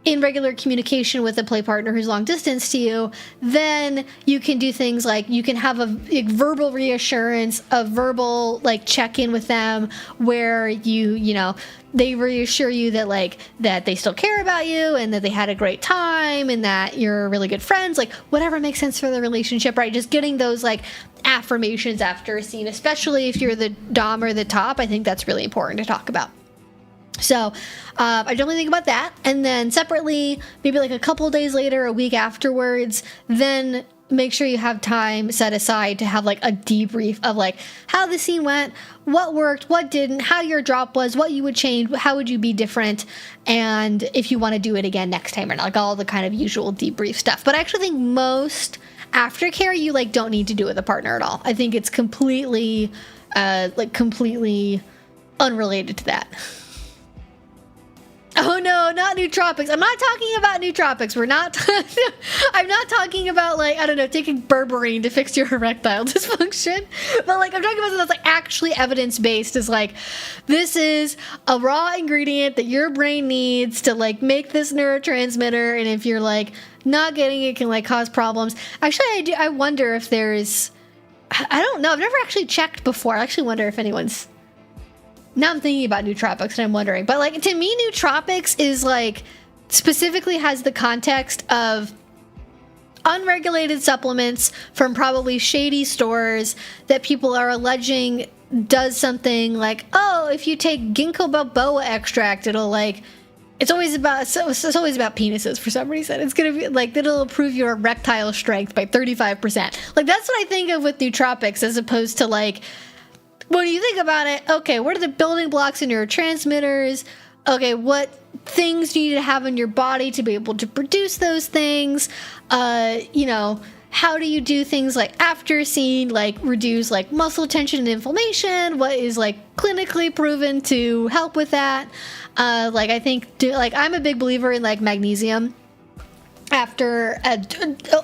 in regular communication with a play partner who's long distance to you, then you can do things like you can have a verbal reassurance, a verbal like check-in with them where you know, they reassure you that like that they still care about you and that they had a great time and that you're really good friends, like whatever makes sense for the relationship, right? Just getting those like affirmations after a scene, especially if you're the dom or the top, I think that's really important to talk about. So I definitely think about that. And then separately, maybe like a couple of days later, a week afterwards, then make sure you have time set aside to have like a debrief of like how the scene went, what worked, what didn't, how your drop was, what you would change, how would you be different, and if you want to do it again next time or not, like all the kind of usual debrief stuff. But I actually think most aftercare you like don't need to do with a partner at all. I think it's completely unrelated to that. Oh no, not nootropics. I'm not talking about nootropics. I'm not talking about, like, I don't know, taking berberine to fix your erectile dysfunction. But, like, I'm talking about something that's, like, actually evidence-based. Is like, this is a raw ingredient that your brain needs to, like, make this neurotransmitter. And if you're, like, not getting it, it can, like, cause problems. Actually, I wonder if there's, I don't know. I've never actually checked before. I actually wonder if anyone's, now I'm thinking about nootropics and I'm wondering. But, like, to me, nootropics is, like, specifically has the context of unregulated supplements from probably shady stores that people are alleging does something like, oh, if you take ginkgo biloba extract, it'll, like, it's always about penises for some reason. It's gonna be like, it'll improve your erectile strength by 35%. Like, that's what I think of with nootropics, as opposed to, like, when you think about it, okay, what are the building blocks in neurotransmitters? Okay, what things do you need to have in your body to be able to produce those things? You know, how do you do things like after scene, like reduce, like, muscle tension and inflammation? What is, like, clinically proven to help with that? Like, I think, like, I'm a big believer in, like, magnesium after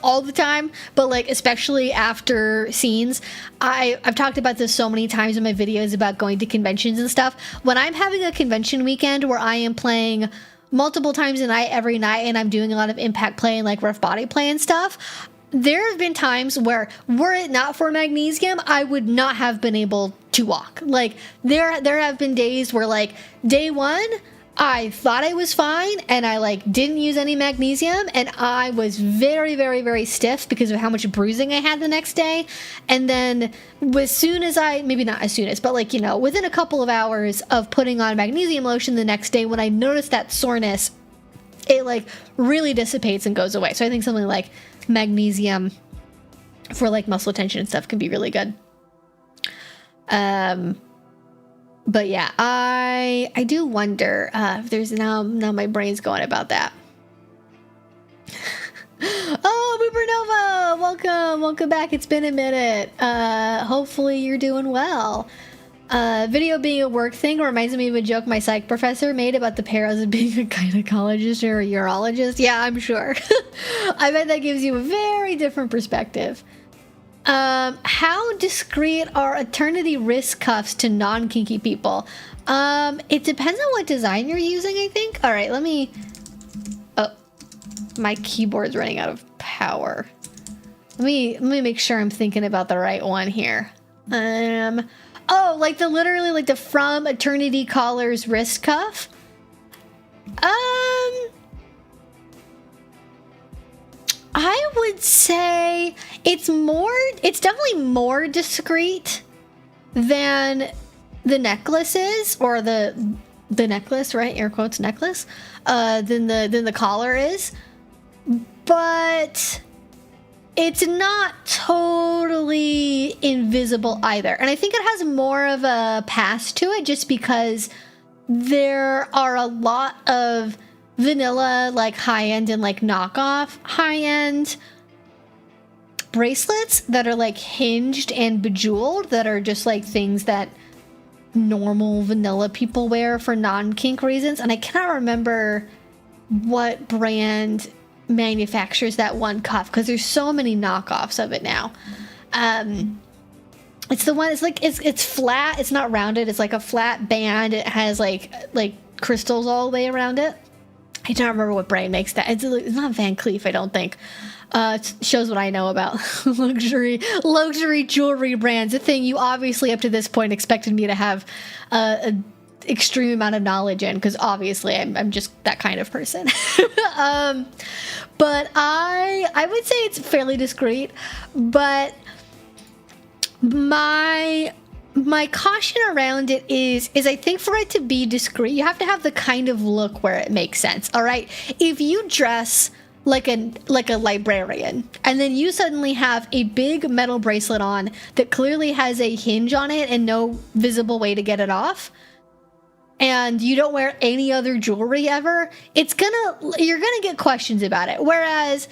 all the time, but, like, especially after scenes. I've talked about this so many times in my videos about going to conventions and stuff. When I'm having a convention weekend where I am playing multiple times a night, every night, and I'm doing a lot of impact play and, like, rough body play and stuff, there have been times where, were it not for magnesium, I would not have been able to walk. Like, there have been days where, like, day one, I thought I was fine, and I, like, didn't use any magnesium, and I was very, very, very stiff because of how much bruising I had the next day. And then as soon as maybe not as soon as, but, like, you know, within a couple of hours of putting on magnesium lotion the next day, when I noticed that soreness, it, like, really dissipates and goes away. So I think something like magnesium for, like, muscle tension and stuff can be really good. But yeah, I do wonder if there's now my brain's going about that. Oh, Boopernova, welcome back. It's been a minute. Hopefully you're doing well. Video being a work thing reminds me of a joke my psych professor made about the paras of being a gynecologist or a urologist. Yeah, I'm sure. I bet that gives you a very different perspective. How discreet are eternity wrist cuffs to non-kinky people? It depends on what design you're using, I think. All right, let me... Oh, my keyboard's running out of power. Let me make sure I'm thinking about the right one here. Oh, like literally the From Eternity Collars wrist cuff? I would say it's definitely more discreet than the necklaces, or the necklace, right? Air quotes necklace, than the collar is. But it's not totally invisible either. And I think it has more of a pass to it just because there are a lot of vanilla, like, high-end and, like, knockoff high-end bracelets that are, like, hinged and bejeweled, that are just, like, things that normal vanilla people wear for non-kink reasons. And I cannot remember what brand manufactures that one cuff, because there's so many knockoffs of it now. It's the one, it's flat, it's not rounded, it's like a flat band. It has like crystals all the way around it. I don't remember what brand makes that. It's not Van Cleef, I don't think. It shows what I know about luxury jewelry brands. A thing you obviously up to this point expected me to have an extreme amount of knowledge in, because obviously I'm just that kind of person. But I would say it's fairly discreet. But my caution around it is I think for it to be discreet, you have to have the kind of look where it makes sense. All right, if you dress like a librarian, and then you suddenly have a big metal bracelet on that clearly has a hinge on it and no visible way to get it off, and you don't wear any other jewelry ever, you're gonna get questions about it. Whereas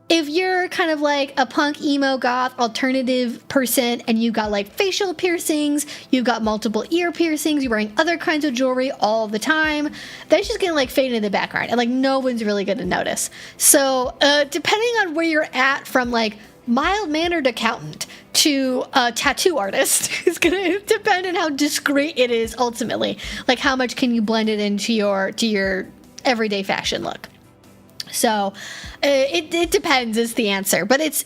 if you're kind of like a punk, emo, goth, alternative person and you got like facial piercings, you've got multiple ear piercings, you're wearing other kinds of jewelry all the time, that's just gonna like fade into the background and like no one's really gonna notice. So depending on where you're at, from like mild-mannered accountant to a tattoo artist, is gonna depend on how discreet it is ultimately. Like how much can you blend it into your everyday fashion look. So it depends is the answer, but it's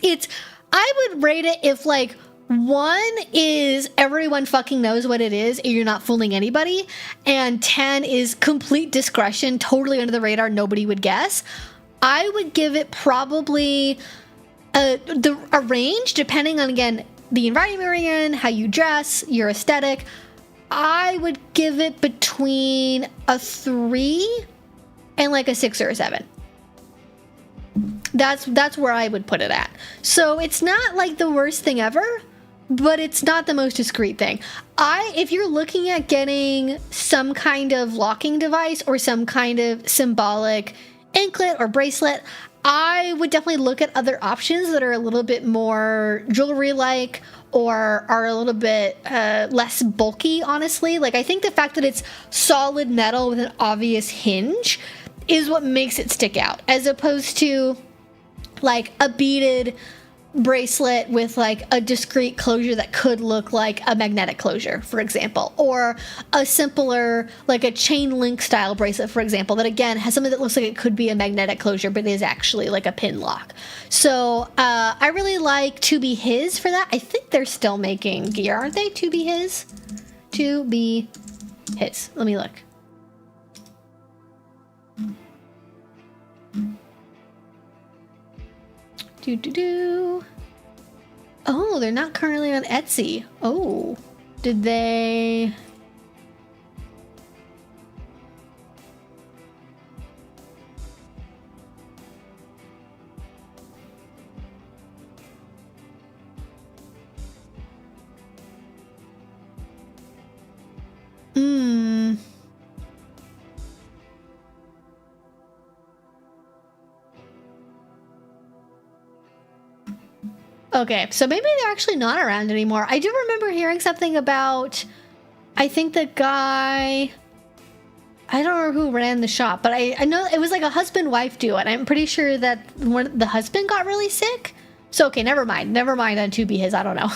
I would rate it if like 1 is everyone fucking knows what it is and you're not fooling anybody, and 10 is complete discretion, totally under the radar, nobody would guess. I would give it probably a range depending on, again, the environment you're in, how you dress, your aesthetic. I would give it between a 3 and like a 6 or a 7. That's where I would put it at. So it's not like the worst thing ever, but it's not the most discreet thing. If you're looking at getting some kind of locking device or some kind of symbolic anklet or bracelet, I would definitely look at other options that are a little bit more jewelry-like or are a little bit less bulky, honestly. Like, I think the fact that it's solid metal with an obvious hinge is what makes it stick out, as opposed to like a beaded bracelet with like a discreet closure that could look like a magnetic closure, for example, or a simpler, like a chain link style bracelet, for example, that again has something that looks like it could be a magnetic closure but is actually like a pin lock. So I really like To Be His for that. I think they're still making gear, aren't they? To Be His. Let me look. Oh, they're not currently on Etsy. Oh, did they? Okay, so maybe they're actually not around anymore. I do remember hearing something about, I think the guy, I don't remember who ran the shop, but I know it was like a husband-wife duo, and I'm pretty sure that the husband got really sick. So, okay, never mind on To Be His, I don't know.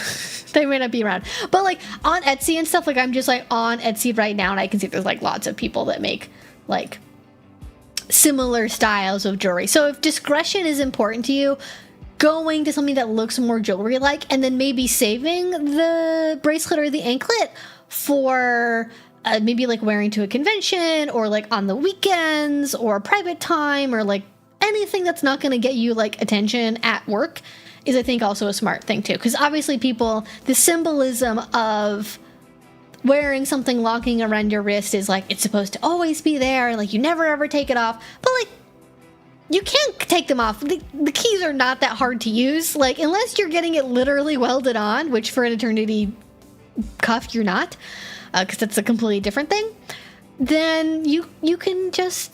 They may not be around. But like on Etsy and stuff, like I'm just like on Etsy right now, and I can see there's like lots of people that make like similar styles of jewelry. So if discretion is important to you, going to something that looks more jewelry-like, and then maybe saving the bracelet or the anklet for maybe like wearing to a convention or like on the weekends or private time or like anything that's not going to get you like attention at work is, I think, also a smart thing too. Because obviously the symbolism of wearing something locking around your wrist is like it's supposed to always be there, like you never ever take it off, but like you can't take them off. The keys are not that hard to use. Like, unless you're getting it literally welded on, which for an eternity cuff you're not, because that's a completely different thing, then you can just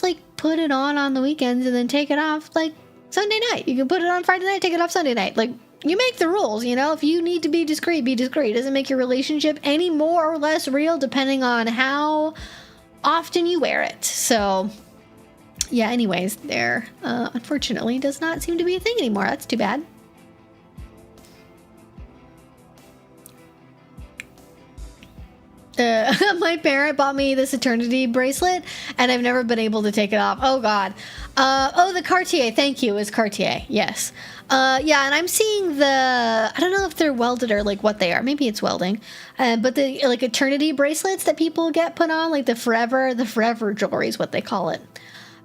like put it on the weekends and then take it off like Sunday night. You can put it on Friday night, take it off Sunday night. Like, you make the rules, you know? If you need to be discreet, be discreet. It doesn't make your relationship any more or less real depending on how often you wear it. So yeah, anyways, there unfortunately does not seem to be a thing anymore. That's too bad. My parent bought me this eternity bracelet, and I've never been able to take it off. Oh, God. The Cartier. Thank you. Is Cartier. Yes. Yeah, and I'm seeing I don't know if they're welded or, like, what they are. Maybe it's welding. But the, like, eternity bracelets that people get put on, like the forever jewelry is what they call it.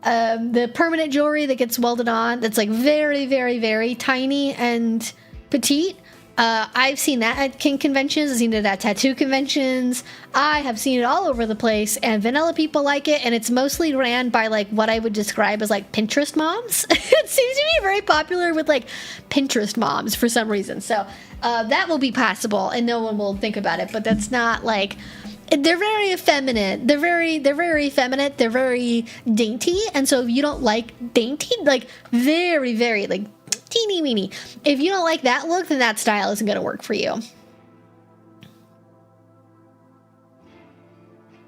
The permanent jewelry that gets welded on, that's, like, very, very, very tiny and petite. I've seen that at kink conventions. I've seen it at tattoo conventions. I have seen it all over the place, and vanilla people like it, and it's mostly ran by, like, what I would describe as, like, Pinterest moms. It seems to be very popular with, like, Pinterest moms for some reason. So that will be possible, and no one will think about it, but that's not, like, they're very effeminate. They're very effeminate. They're very dainty. And so if you don't like dainty, like very, very like teeny weeny, if you don't like that look, then that style isn't going to work for you.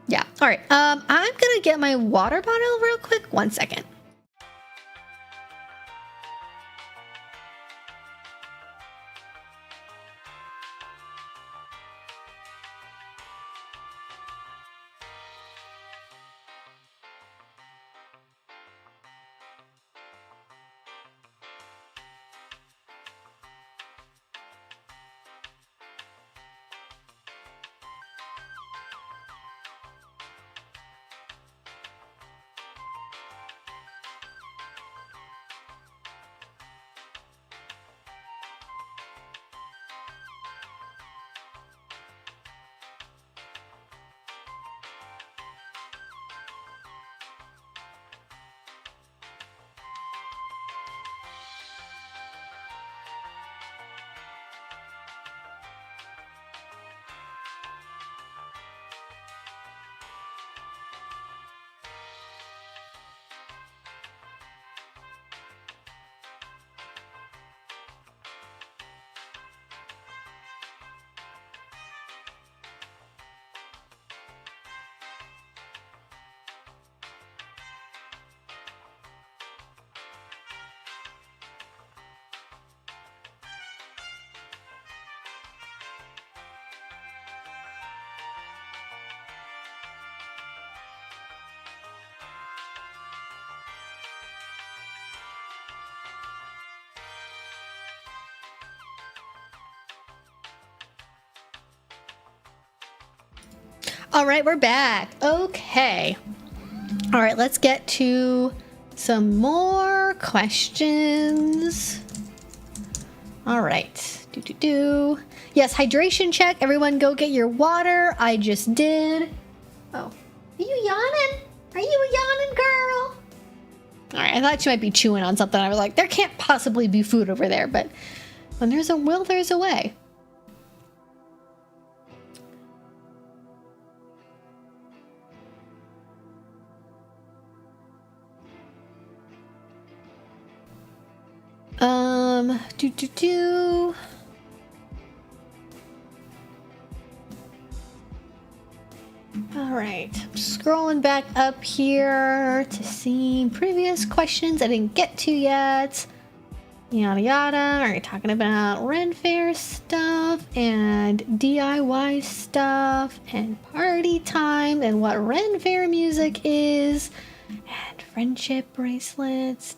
Yeah. All right. I'm going to get my water bottle real quick. 1 second. All right, we're back. Okay. All right, let's get to some more questions. All right. Yes, hydration check. Everyone go get your water. I just did. Oh, are you yawning? Are you a yawning girl? All right, I thought she might be chewing on something. I was like, there can't possibly be food over there, but when there's a will, there's a way. All right, I'm scrolling back up here to see previous questions I didn't get to yet. Yada yada. Are you talking about Ren Fair stuff and DIY stuff and party time and what Ren Fair music is and friendship bracelets?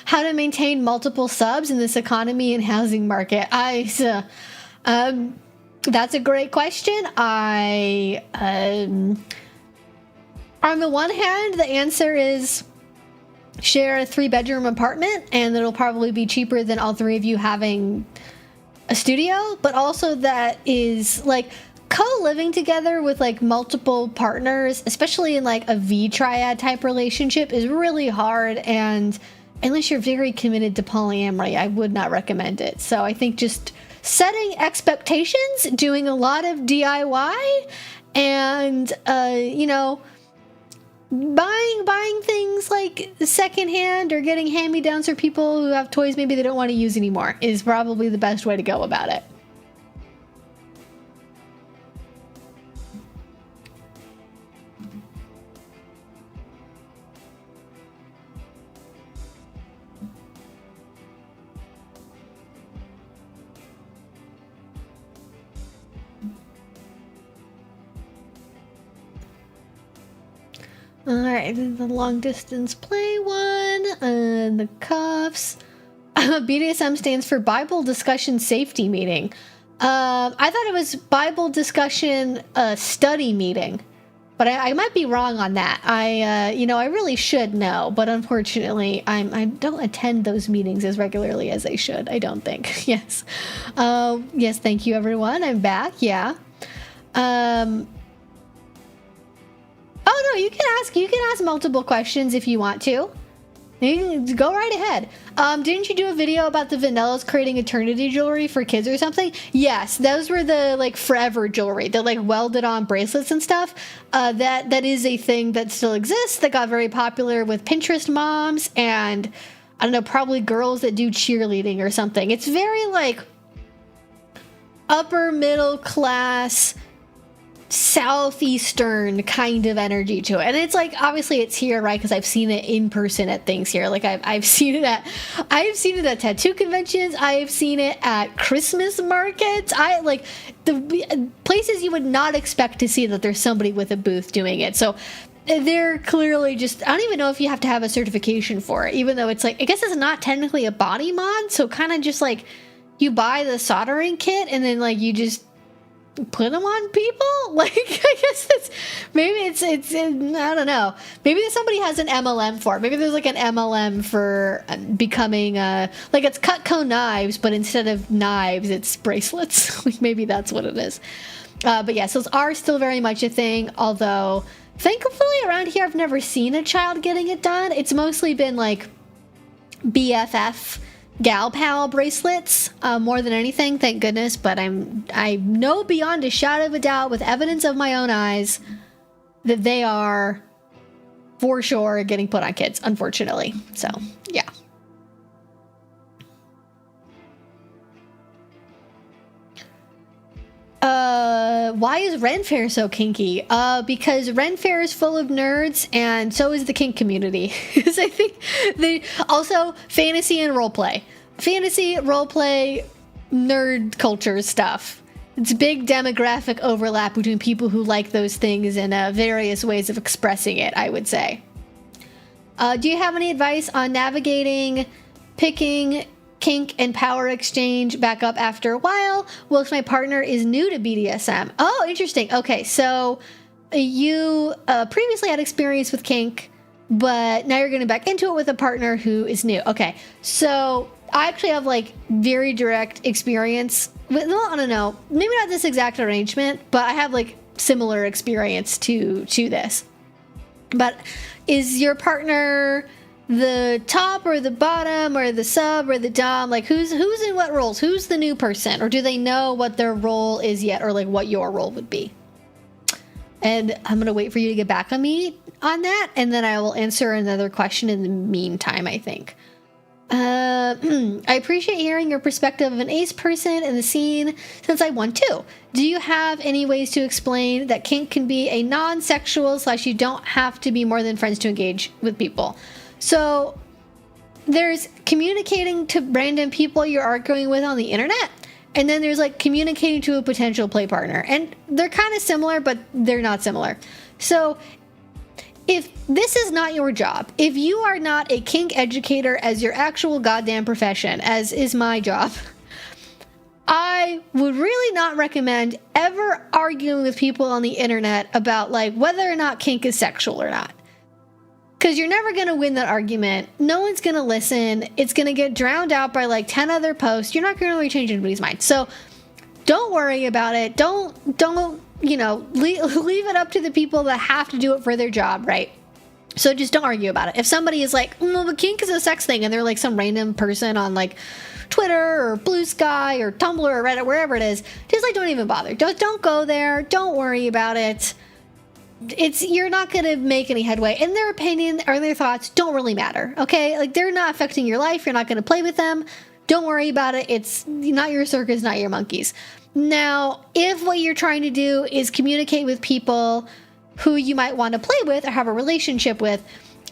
How to maintain multiple subs in this economy and housing market. That's a great question. On the one hand, the answer is share a 3-bedroom apartment, and it'll probably be cheaper than all 3 of you having a studio. But also that is like co-living together with like multiple partners, especially in like a V-triad type relationship, is really hard, and unless you're very committed to polyamory, I would not recommend it. So I think just setting expectations, doing a lot of DIY, and buying things like secondhand or getting hand-me-downs for people who have toys maybe they don't want to use anymore is probably the best way to go about it. All right, the long distance play one, and the cuffs. BDSM stands for Bible Discussion Safety Meeting. I thought it was Bible Discussion Study Meeting, but I might be wrong on that. I really should know, but unfortunately, I don't attend those meetings as regularly as I should. I don't think. Yes, yes. Thank you, everyone. I'm back. Yeah. Oh no, you can ask multiple questions if you want to. You can go right ahead. Didn't you do a video about the Vanillas creating eternity jewelry for kids or something? Yes, those were the like forever jewelry. They're like welded on bracelets and stuff. That is a thing that still exists. That got very popular with Pinterest moms and I don't know, probably girls that do cheerleading or something. It's very like upper middle class, southeastern kind of energy to it. And it's like, obviously it's here, right? Because I've seen it in person at things here. Like I've seen it at tattoo conventions. I have seen it at Christmas markets. I like the places you would not expect to see that there's somebody with a booth doing it. So they're clearly just, I don't even know if you have to have a certification for it, even though it's like, I guess it's not technically a body mod. So kind of just like you buy the soldering kit and then like you just put them on people. Like I guess it's I don't know, maybe somebody has an MLM for it. Maybe there's like an MLM for becoming like it's Cutco knives, but instead of knives it's bracelets. Like maybe that's what it is. But yes, those are still very much a thing, although thankfully around here I've never seen a child getting it done. It's mostly been like BFF gal pal bracelets more than anything, thank goodness. But I know beyond a shadow of a doubt with evidence of my own eyes that they are for sure getting put on kids, unfortunately. So yeah. Why is Ren Fair so kinky? Because Ren Fair is full of nerds, and so is the kink community. Because I think also fantasy and roleplay. Fantasy, roleplay, nerd culture stuff. It's big demographic overlap between people who like those things and various ways of expressing it, I would say. Do you have any advice on navigating, picking kink and power exchange back up after a while? Well, if my partner is new to BDSM. Oh, interesting. Okay, so you previously had experience with kink, but now you're getting back into it with a partner who is new. Okay, so I actually have like very direct experience with, well, I don't know, maybe not this exact arrangement, but I have like similar experience to this. But is your partner the top or the bottom or the sub or the dom? Like who's in what roles? Who's the new person? Or do they know what their role is yet, or like what your role would be? And I'm gonna wait for you to get back on me on that, and then I will answer another question in the meantime, I think. I appreciate hearing your perspective of an ace person in the scene, since I want to. Do you have any ways to explain that kink can be a non-sexual / you don't have to be more than friends to engage with people? So there's communicating to random people you're arguing with on the internet, and then there's like communicating to a potential play partner, and they're kind of similar, but they're not similar. So if this is not your job, if you are not a kink educator as your actual goddamn profession, as is my job, I would really not recommend ever arguing with people on the internet about like whether or not kink is sexual or not. Because you're never going to win that argument. No one's going to listen. It's going to get drowned out by like 10 other posts. You're not going to really change anybody's mind. So don't worry about it. Don't you know, leave it up to the people that have to do it for their job, right? So just don't argue about it. If somebody is like, well, the kink is a sex thing, and they're like some random person on like Twitter or Blue Sky or Tumblr or Reddit, wherever it is, just like don't even bother. Don't go there. Don't worry about it. You're not going to make any headway, and their opinion or their thoughts don't really matter, okay? Like, they're not affecting your life. You're not going to play with them. Don't worry about it. It's not your circus, not your monkeys. Now, if what you're trying to do is communicate with people who you might want to play with or have a relationship with,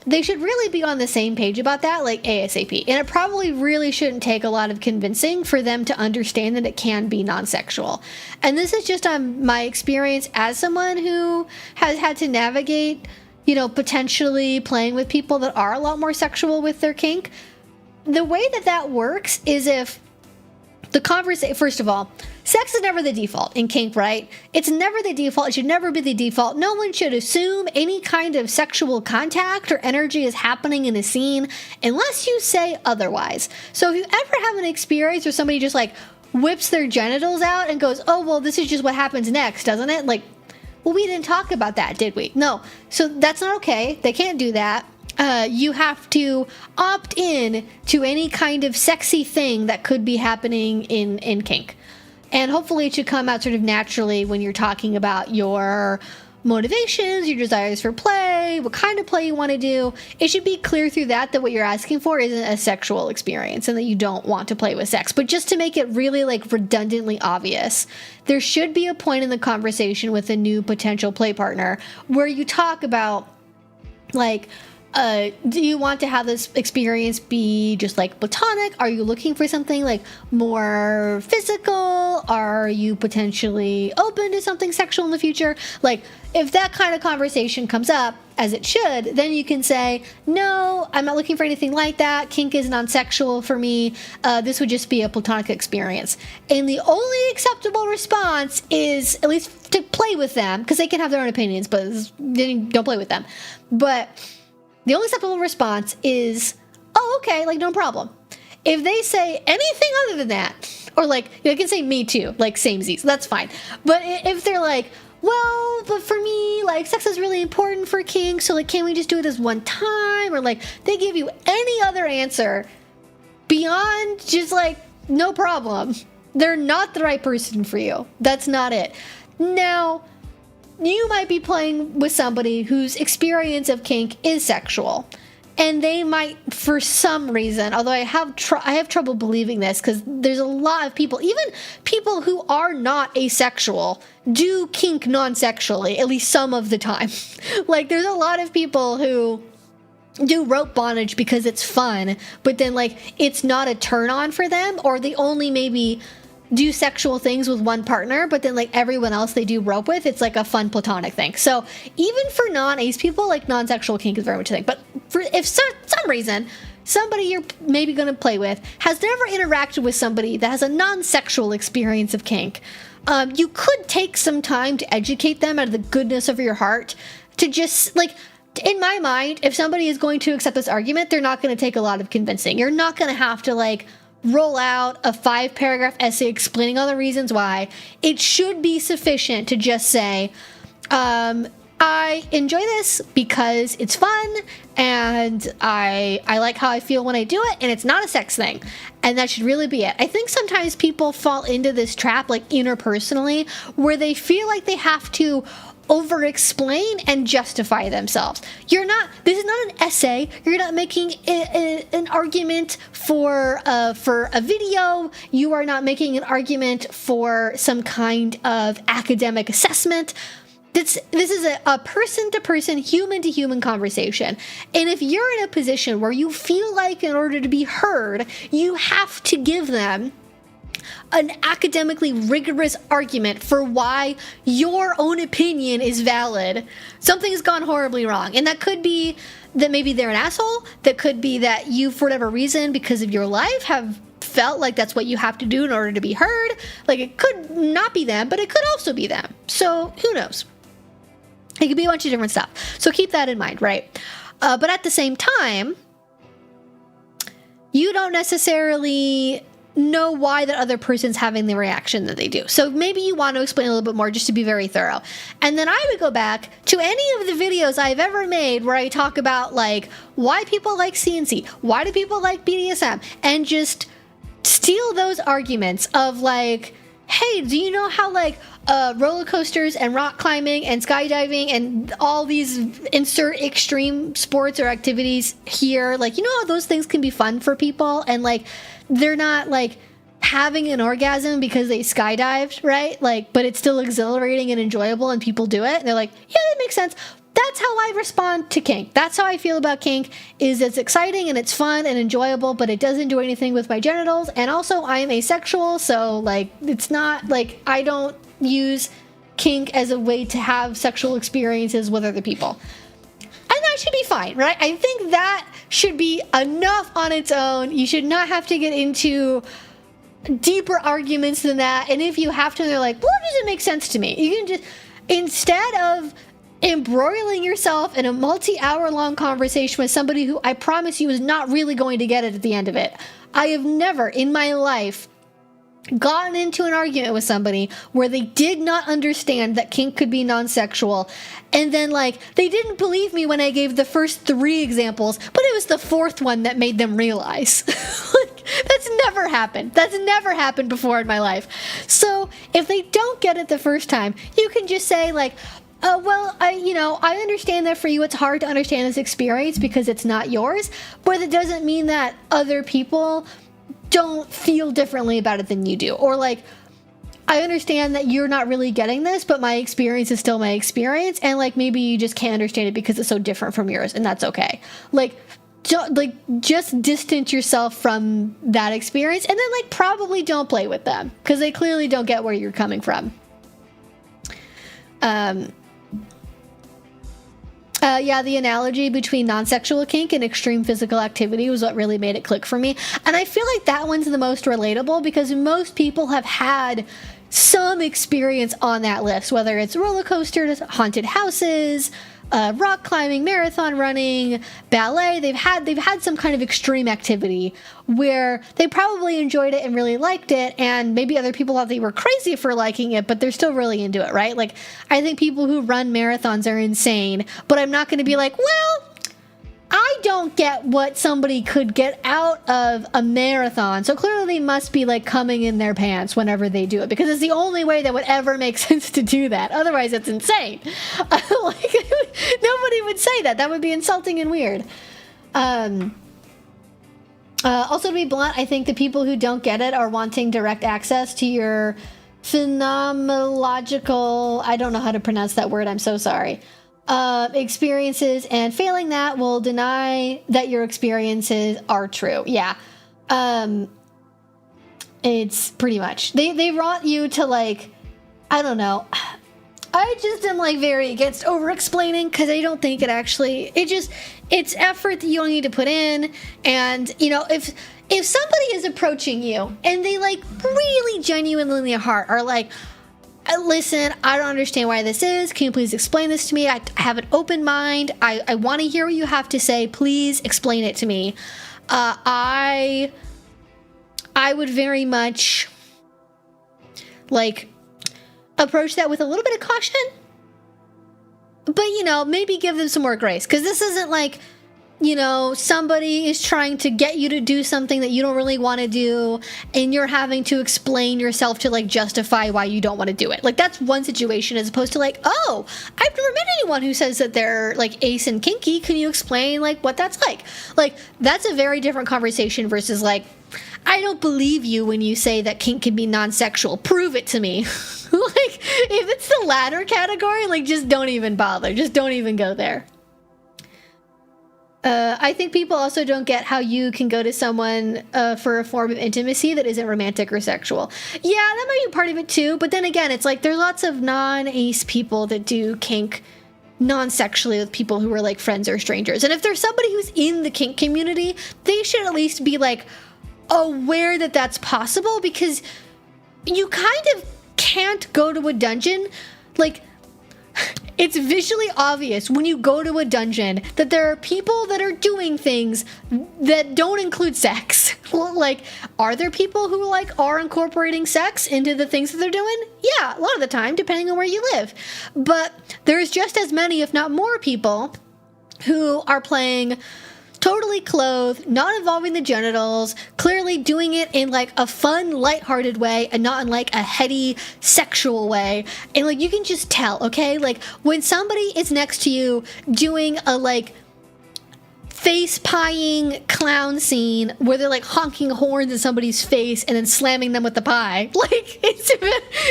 they should really be on the same page about that, like ASAP. And it probably really shouldn't take a lot of convincing for them to understand that it can be non-sexual. And this is just my experience as someone who has had to navigate, you know, potentially playing with people that are a lot more sexual with their kink. The way that works is if the conversation, first of all, sex is never the default in kink, right? It's never the default. It should never be the default. No one should assume any kind of sexual contact or energy is happening in a scene unless you say otherwise. So if you ever have an experience where somebody just like whips their genitals out and goes, oh, well, this is just what happens next, doesn't it? Like, well, we didn't talk about that, did we? No. So that's not okay. They can't do that. you have to opt in to any kind of sexy thing that could be happening in kink. And hopefully it should come out sort of naturally when you're talking about your motivations, your desires for play, what kind of play you want to do. It should be clear through that what you're asking for isn't a sexual experience and that you don't want to play with sex. But just to make it really like redundantly obvious, there should be a point in the conversation with a new potential play partner where you talk about like, do you want to have this experience be just like platonic? Are you looking for something like more physical? Are you potentially open to something sexual in the future? Like, if that kind of conversation comes up, as it should, then you can say, no, I'm not looking for anything like that. Kink is non-sexual for me. This would just be a platonic experience. And the only acceptable response is, at least to play with them, because they can have their own opinions, but don't play with them. But the only acceptable response is, oh, okay, like, no problem. If they say anything other than that, or like, you can say me too, like samesies, that's fine. But if they're like, well, but for me, like, sex is really important for kink, so like, can't we just do it this one time? Or like, they give you any other answer beyond just like, no problem, they're not the right person for you. That's not it. Now, you might be playing with somebody whose experience of kink is sexual, and they might, for some reason, although I have trouble believing this, because there's a lot of people, even people who are not asexual, do kink non-sexually, at least some of the time. Like, there's a lot of people who do rope bondage because it's fun, but then like it's not a turn on for them, or they only maybe do sexual things with one partner, but then like everyone else they do rope with, it's like a fun platonic thing. So even for non-ace people, like non-sexual kink is very much a thing. But if some reason somebody you're maybe going to play with has never interacted with somebody that has a non-sexual experience of kink, you could take some time to educate them out of the goodness of your heart to just like, in my mind, if somebody is going to accept this argument, they're not going to take a lot of convincing. You're not going to have to like roll out a 5-paragraph essay explaining all the reasons why. It should be sufficient to just say, I enjoy this because it's fun, and I like how I feel when I do it, and it's not a sex thing. And that should really be it. I think sometimes people fall into this trap, like interpersonally, where they feel like they have to over-explain and justify themselves. This is not an essay. You're not making an argument for a video. You are not making an argument for some kind of academic assessment. This is a person-to-person, human-to-human conversation. And if you're in a position where you feel like in order to be heard, you have to give them an academically rigorous argument for why your own opinion is valid, something's gone horribly wrong. And that could be that maybe they're an asshole. That could be that you, for whatever reason, because of your life, have felt like that's what you have to do in order to be heard. Like, it could not be them, but it could also be them. So who knows? It could be a bunch of different stuff. So keep that in mind, right? But at the same time, you don't necessarily know why that other person's having the reaction that they do. So maybe you want to explain a little bit more just to be very thorough. And then I would go back to any of the videos I've ever made where I talk about like why people like CNC, why do people like BDSM, and just steal those arguments of like, hey, do you know how like roller coasters and rock climbing and skydiving and all these insert extreme sports or activities here, like, you know how those things can be fun for people, and like they're not like having an orgasm because they skydived, right? Like, but it's still exhilarating and enjoyable and people do it. And they're like, yeah, that makes sense. That's how I respond to kink. That's how I feel about kink, is it's exciting and it's fun and enjoyable, but it doesn't do anything with my genitals. And also I am asexual, so like, it's not like I don't use kink as a way to have sexual experiences with other people. And that should be fine, right? I think that should be enough on its own. You should not have to get into deeper arguments than that. And if you have to, they're like, well, it doesn't make sense to me. You can just, instead of embroiling yourself in a multi-hour long conversation with somebody who I promise you is not really going to get it at the end of it. I have never in my life gotten into an argument with somebody where they did not understand that kink could be non-sexual, and then like they didn't believe me when I gave the first 3 examples, but it was the 4th one that made them realize. Like, that's never happened. That's never happened before in my life. So if they don't get it the first time, you can just say like, well, I understand that for you it's hard to understand this experience because it's not yours, but it doesn't mean that other people don't feel differently about it than you do. Or like, I understand that you're not really getting this, but my experience is still my experience, and like maybe you just can't understand it because it's so different from yours, and that's okay. Like just distance yourself from that experience, and then like probably don't play with them because they clearly don't get where you're coming from. Yeah, the analogy between non-sexual kink and extreme physical activity was what really made it click for me. And I feel like that one's the most relatable because most people have had some experience on that list, whether it's roller coasters, haunted houses, rock climbing, marathon running, ballet. They've had some kind of extreme activity where they probably enjoyed it and really liked it, and maybe other people thought they were crazy for liking it, but they're still really into it, right? Like, I think people who run marathons are insane, but I'm not going to be like, well, I don't get what somebody could get out of a marathon, so clearly they must be like coming in their pants whenever they do it, because it's the only way that would ever make sense to do that. Otherwise, it's insane. Like, nobody would say that. That would be insulting and weird. Also, to be blunt, I think the people who don't get it are wanting direct access to your phenomenological, I don't know how to pronounce that word, I'm so sorry, experiences, and failing that will deny that your experiences are true. Yeah. It's pretty much, they want you to like, I don't know. I just am like very against over-explaining because I don't think it actually, it's effort that you don't need to put in. And, you know, if somebody is approaching you and they like really genuinely in their heart are like, listen, I don't understand why this is. Can you please explain this to me? I have an open mind. I want to hear what you have to say. Please explain it to me. I would very much like approach that with a little bit of caution, but, you know, maybe give them some more grace, because this isn't like, you know, somebody is trying to get you to do something that you don't really want to do, and you're having to explain yourself to like justify why you don't want to do it. Like, that's one situation, as opposed to like, oh, I've never met anyone who says that they're like ace and kinky. Can you explain like what that's like? Like, that's a very different conversation versus like, I don't believe you when you say that kink can be non-sexual. Prove it to me. Like, if it's the latter category, like, just don't even bother. Just don't even go there. I think people also don't get how you can go to someone for a form of intimacy that isn't romantic or sexual. Yeah, that might be part of it too. But then again, it's like there's lots of non-ace people that do kink non-sexually with people who are like friends or strangers. And if there's somebody who's in the kink community, they should at least be like aware that that's possible, because you kind of can't go to a dungeon. Like, it's visually obvious when you go to a dungeon that there are people that are doing things that don't include sex. Like, are there people who like are incorporating sex into the things that they're doing? Yeah, a lot of the time, depending on where you live. But there's just as many, if not more, people who are playing totally clothed, not involving the genitals, clearly doing it in like a fun, lighthearted way and not in like a heady, sexual way. And like, you can just tell, okay? Like, when somebody is next to you doing a like face-pieing clown scene where they're like honking horns in somebody's face and then slamming them with the pie, like,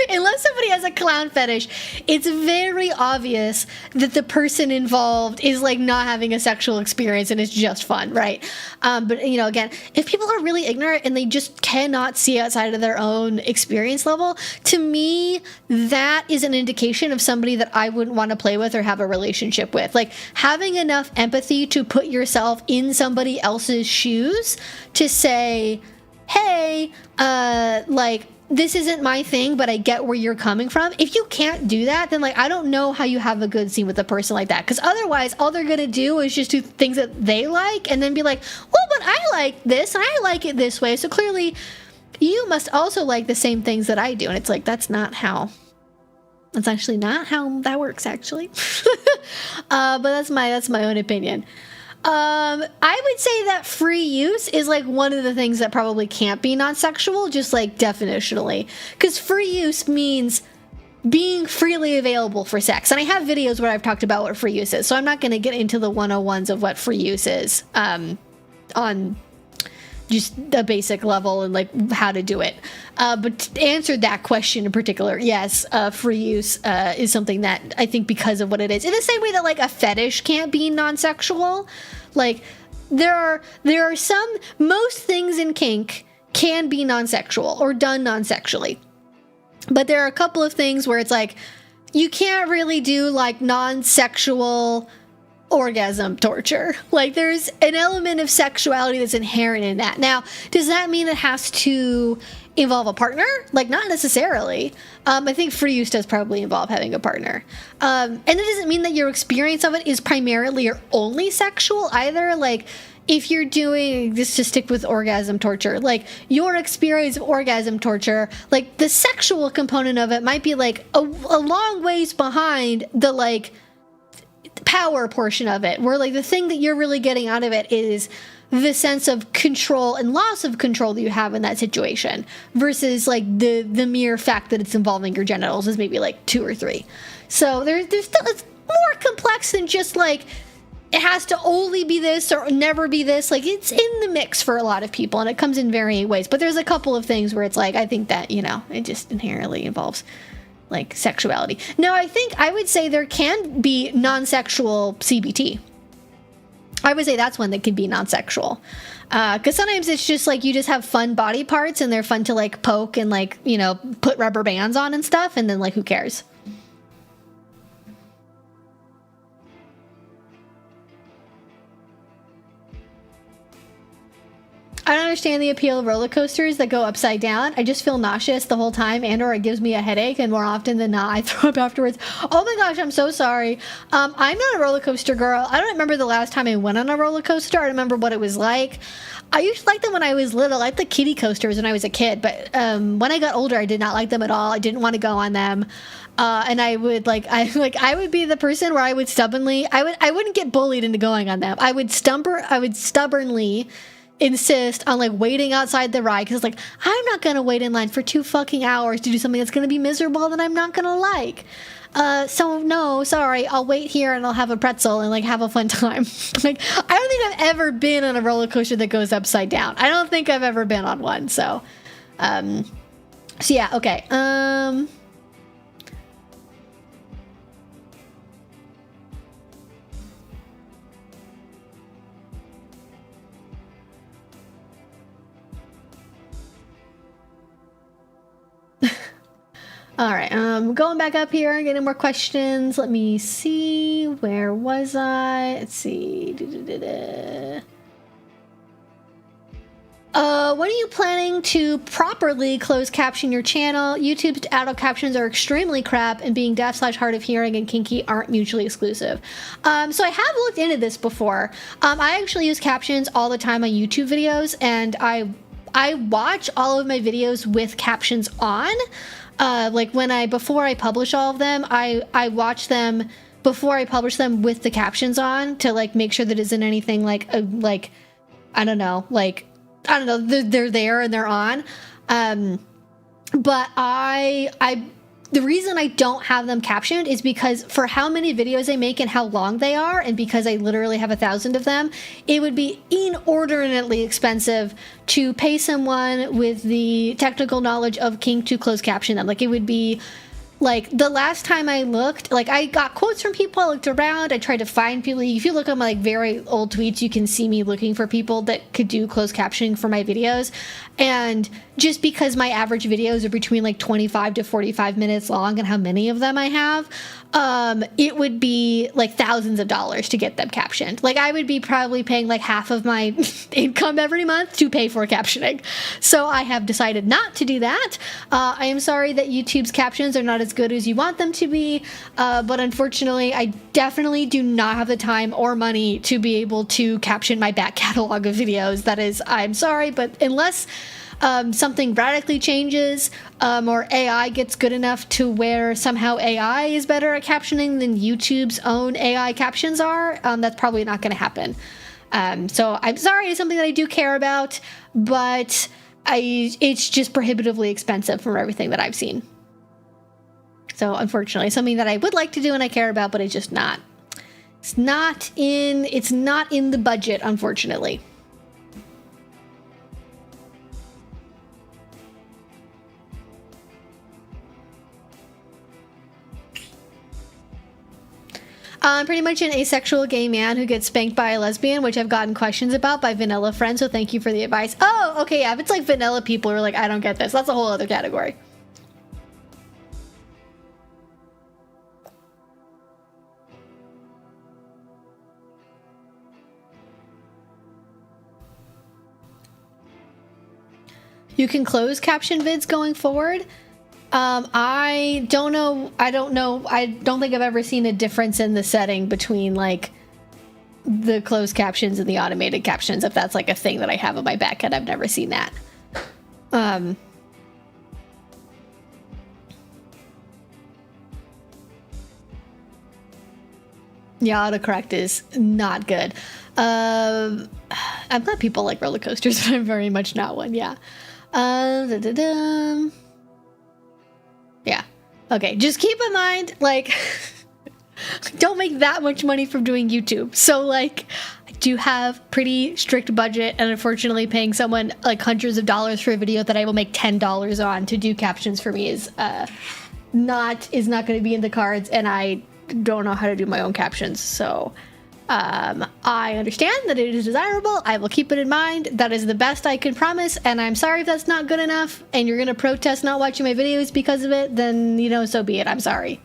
unless somebody has a clown fetish, it's very obvious that the person involved is like not having a sexual experience and it's just fun, right? But, you know, again, if people are really ignorant and they just cannot see outside of their own experience level, to me, that is an indication of somebody that I wouldn't want to play with or have a relationship with. Like, having enough empathy to put yourself in somebody else's shoes to say, hey, like, this isn't my thing, but I get where you're coming from. If you can't do that, then like, I don't know how you have a good scene with a person like that, because otherwise all they're gonna do is just do things that they like and then be like, well, but I like this and I like it this way, so clearly you must also like the same things that I do. And it's like, that's actually not how that works, actually. But that's my own opinion. I would say that free use is like one of the things that probably can't be non-sexual, just like definitionally, because free use means being freely available for sex. And I have videos where I've talked about what free use is, so I'm not going to get into the 101s of what free use is on just a basic level and like how to do it. But to answer that question in particular, yes, free use is something that I think, because of what it is, in the same way that like a fetish can't be non-sexual, like there are most things in kink can be non-sexual or done non-sexually. But there are a couple of things where it's like, you can't really do like non-sexual orgasm torture. Like there's an element of sexuality that's inherent in that. Now, does that mean it has to involve a partner? Like, not necessarily. I think free use does probably involve having a partner. And it doesn't mean that your experience of it is primarily or only sexual either. Like, if you're doing, just to stick with orgasm torture, like your experience of orgasm torture, like the sexual component of it might be like a long ways behind the like power portion of it, where like the thing that you're really getting out of it is the sense of control and loss of control that you have in that situation, versus like the mere fact that it's involving your genitals is maybe like 2 or 3. So there's still, it's more complex than just like it has to only be this or never be this. Like, it's in the mix for a lot of people, and it comes in varying ways. But there's a couple of things where it's like, I think that, you know, it just inherently involves like sexuality. Now, I would say there can be non-sexual CBT. I would say that's one that could be non-sexual. Because sometimes it's just like you just have fun body parts and they're fun to like poke and like, you know, put rubber bands on and stuff. And then like, who cares? I don't understand the appeal of roller coasters that go upside down. I just feel nauseous the whole time, and or it gives me a headache, and more often than not, I throw up afterwards. Oh my gosh, I'm so sorry. I'm not a roller coaster girl. I don't remember the last time I went on a roller coaster. I remember what it was like. I used to like them when I was little. I liked the kiddie coasters when I was a kid, but when I got older, I did not like them at all. I didn't want to go on them. And I would I would be the person where I would stubbornly, I wouldn't get bullied into going on them. I would stubbornly insist on like waiting outside the ride, because like, I'm not gonna wait in line for 2 fucking hours to do something that's gonna be miserable that I'm not gonna like. So no, sorry, I'll wait here and I'll have a pretzel and like have a fun time. Like, I don't think I've ever been on a roller coaster that goes upside down. I don't think I've ever been on one. So yeah, okay. All right, going back up here, getting more questions. Let me see. Where was I? Let's see. When are you planning to properly closed caption your channel? YouTube's adult captions are extremely crap, and being deaf/hard of hearing and kinky aren't mutually exclusive. So I have looked into this before. I actually use captions all the time on YouTube videos, and I watch all of my videos with captions on. Like before I publish all of them, I watch them before I publish them with the captions on to like make sure that isn't anything like I don't know, they're there and they're on. But the reason I don't have them captioned is because for how many videos I make and how long they are, and because I literally have 1,000 of them, it would be inordinately expensive to pay someone with the technical knowledge of kink to close caption them. Like, it would be like, the last time I looked, like, I got quotes from people, I looked around, I tried to find people. If you look at my like very old tweets, you can see me looking for people that could do closed captioning for my videos. And just because my average videos are between like 25 to 45 minutes long and how many of them I have, it would be like thousands of dollars to get them captioned. Like, I would be probably paying like half of my income every month to pay for captioning. So I have decided not to do that. I am sorry that YouTube's captions are not as as good as you want them to be, but unfortunately, I definitely do not have the time or money to be able to caption my back catalog of videos. That is, I'm sorry, but unless something radically changes, or AI gets good enough to where somehow AI is better at captioning than YouTube's own AI captions are, that's probably not going to happen. So I'm sorry, it's something that I do care about, but it's just prohibitively expensive from everything that I've seen. So unfortunately, something that I would like to do and I care about, but it's just not. It's not in the budget, unfortunately. I'm pretty much an asexual gay man who gets spanked by a lesbian, which I've gotten questions about by vanilla friends, so thank you for the advice. Oh, okay, yeah, if it's like vanilla people who are like, I don't get this, that's a whole other category. You can close caption vids going forward. I don't know. I don't think I've ever seen a difference in the setting between like the closed captions and the automated captions. If that's like a thing that I have on my back end, I've never seen that. Yeah, autocorrect is not good. I'm glad people like roller coasters, but I'm very much not one. Yeah. Yeah. Okay, just keep in mind, like, don't make that much money from doing YouTube. So, like, I do have pretty strict budget, and unfortunately paying someone, like, hundreds of dollars for a video that I will make $10 on to do captions for me is not going to be in the cards, and I don't know how to do my own captions, so... I understand that it is desirable. I will keep it in mind. That is the best I can promise, and I'm sorry if that's not good enough and you're gonna protest not watching my videos because of it, then, you know, so be it. I'm sorry.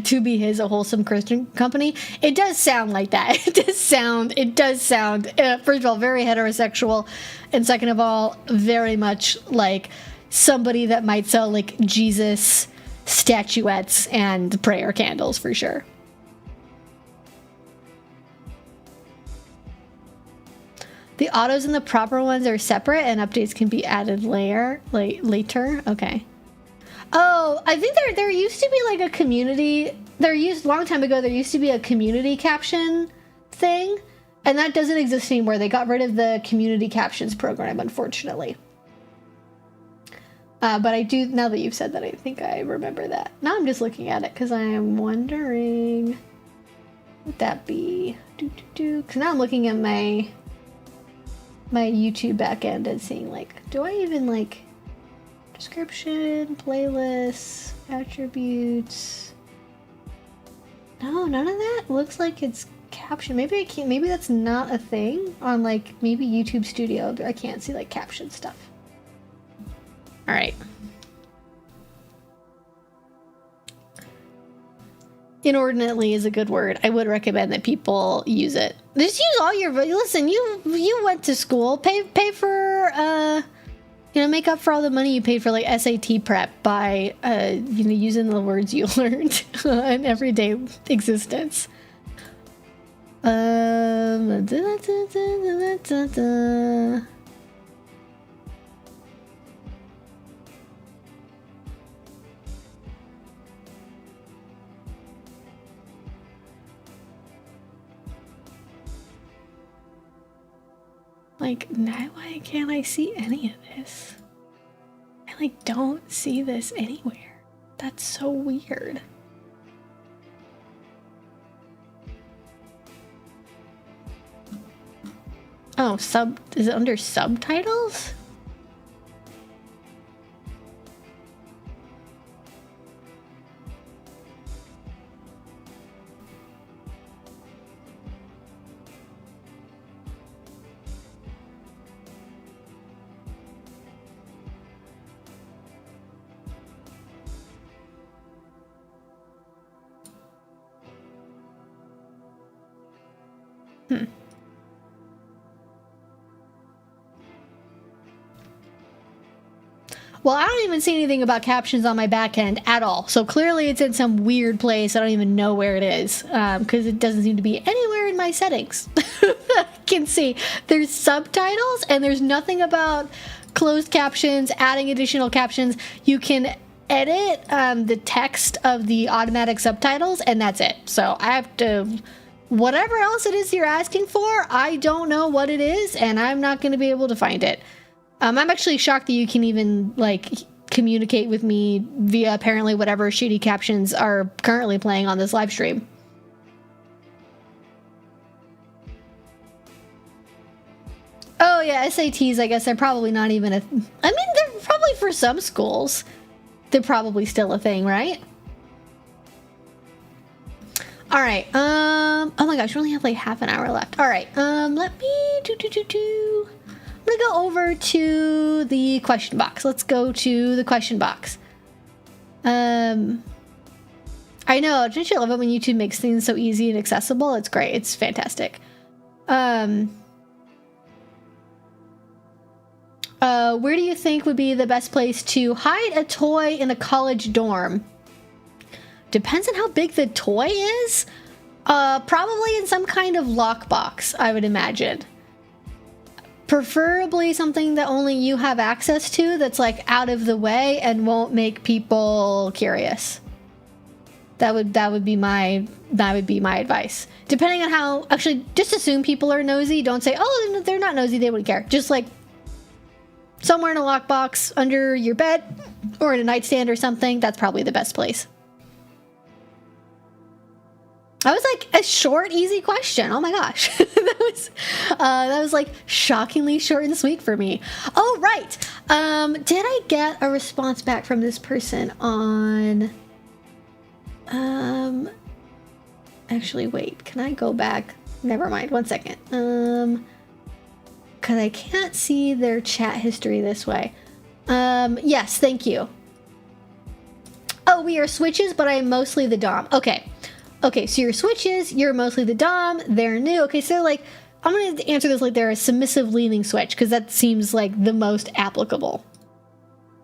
To be his a wholesome Christian company. It does sound like that. It does sound, first of all, very heterosexual, and second of all, very much like somebody that might sell like Jesus statuettes and prayer candles for sure. The autos and the proper ones are separate and updates can be added later. Okay. Oh, I think there used to be like a community, long time ago there used to be a community caption thing, and that doesn't exist anymore. They got rid of the community captions program, unfortunately. But I do, now that you've said that, I think I remember that. Now I'm just looking at it because I am wondering, would that be, because now I'm looking at my YouTube backend and seeing like, do I even like, description, playlists, attributes, no, none of that. Looks like it's caption. Maybe I can't, maybe that's not a thing on like, maybe YouTube Studio, I can't see like caption stuff. All right. Inordinately is a good word. I would recommend that people use it. Just use all your, listen, you went to school, pay for, make up for all the money you paid for like SAT prep by, using the words you learned in everyday existence. Like, now why can't I see any of this? I, like, don't see this anywhere. That's so weird. Oh, is it under subtitles? Well, I don't even see anything about captions on my back end at all. So clearly it's in some weird place. I don't even know where it is because it doesn't seem to be anywhere in my settings. I can see there's subtitles and there's nothing about closed captions, adding additional captions. You can edit the text of the automatic subtitles and that's it. So I have to, whatever else it is you're asking for, I don't know what it is and I'm not going to be able to find it. I'm actually shocked that you can even like communicate with me via apparently whatever shitty captions are currently playing on this live stream. Oh yeah, SATs, I guess they're probably not even I mean, they're probably for some schools. They're probably still a thing, right? All right. Oh my gosh, we only have like half an hour left. All right. Let me I'm gonna go over to the question box. Let's go to the question box. I know, don't you love it when YouTube makes things so easy and accessible? It's great. It's fantastic. Where do you think would be the best place to hide a toy in a college dorm? Depends on how big the toy is. Probably in some kind of lockbox, I would imagine. Preferably something that only you have access to that's like out of the way and won't make people curious. That would be my advice. Depending on how, actually just assume people are nosy. Don't say, oh, they're not nosy, they wouldn't care. Just like somewhere in a lockbox under your bed or in a nightstand or something. That's probably the best place. That was like a short, easy question. Oh my gosh. that was like shockingly short and sweet for me. Oh, right. Did I get a response back from this person on, actually, wait, can I go back? Never mind. 1 second. Cause I can't see their chat history this way. Yes, thank you. Oh, we are switches, but I am mostly the dom. Okay, so you're switches, you're mostly the dom, they're new. Okay, so like, I'm going to answer this like they're a submissive leaning switch, because that seems like the most applicable.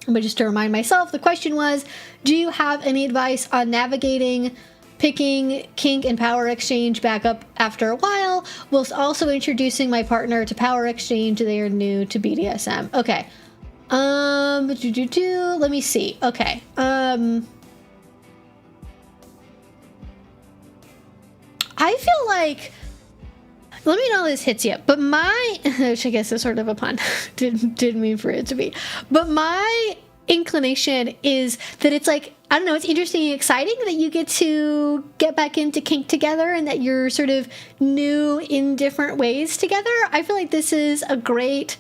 But just to remind myself, the question was, do you have any advice on navigating, picking kink and power exchange back up after a while, whilst also introducing my partner to power exchange? They are new to BDSM. Okay. Let me see. Okay. I feel like, let me know if this hits you, but which I guess is sort of a pun, didn't mean for it to be, but my inclination is that it's like, I don't know, it's interesting and exciting that you get to get back into kink together and that you're sort of new in different ways together. I feel like this is a great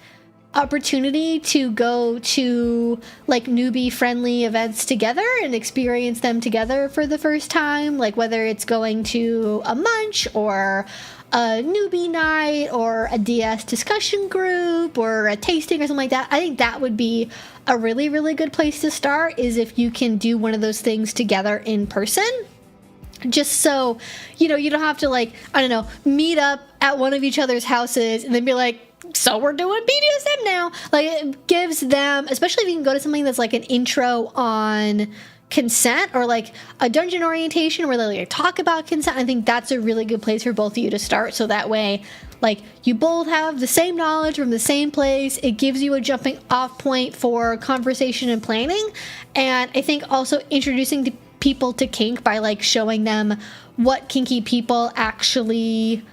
opportunity to go to like newbie friendly events together and experience them together for the first time, like whether it's going to a munch or a newbie night or a DS discussion group or a tasting or something like that. I think that would be a really, really good place to start, is if you can do one of those things together in person. Just so, you know, you don't have to like, I don't know, meet up at one of each other's houses and then be like, so we're doing BDSM now. Like, it gives them, especially if you can go to something that's like an intro on consent or like a dungeon orientation where they like talk about consent. I think that's a really good place for both of you to start. So that way, like, you both have the same knowledge from the same place. It gives you a jumping off point for conversation and planning. And I think also introducing people to kink by like showing them what kinky people actually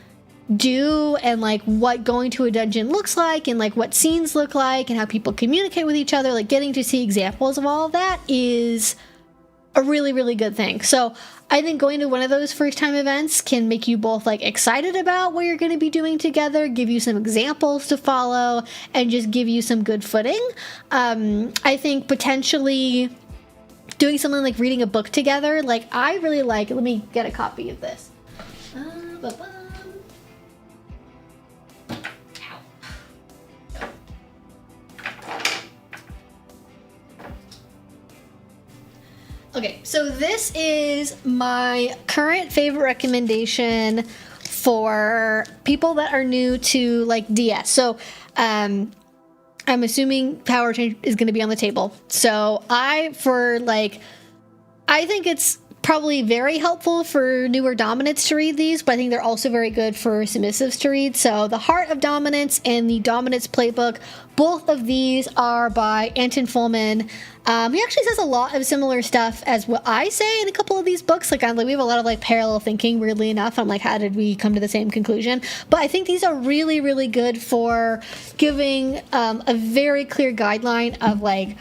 do and like what going to a dungeon looks like and like what scenes look like and how people communicate with each other, like getting to see examples of all of that is a really, really good thing. So I think going to one of those first time events can make you both like excited about what you're going to be doing together, give you some examples to follow, and just give you some good footing. I think potentially doing something like reading a book together, like I really like, let me get a copy of this. Okay, so this is my current favorite recommendation for people that are new to like DS. So I I'm assuming power change is going to be on the table. So I think it's probably very helpful for newer dominants to read these, but I think they're also very good for submissives to read. So The Heart of Dominance and The Dominance Playbook, both of these are by Anton Fullman. He actually says a lot of similar stuff as what I say in a couple of these books. Like, we have a lot of like parallel thinking, weirdly enough. I'm like, how did we come to the same conclusion? But I think these are really, really good for giving a very clear guideline of like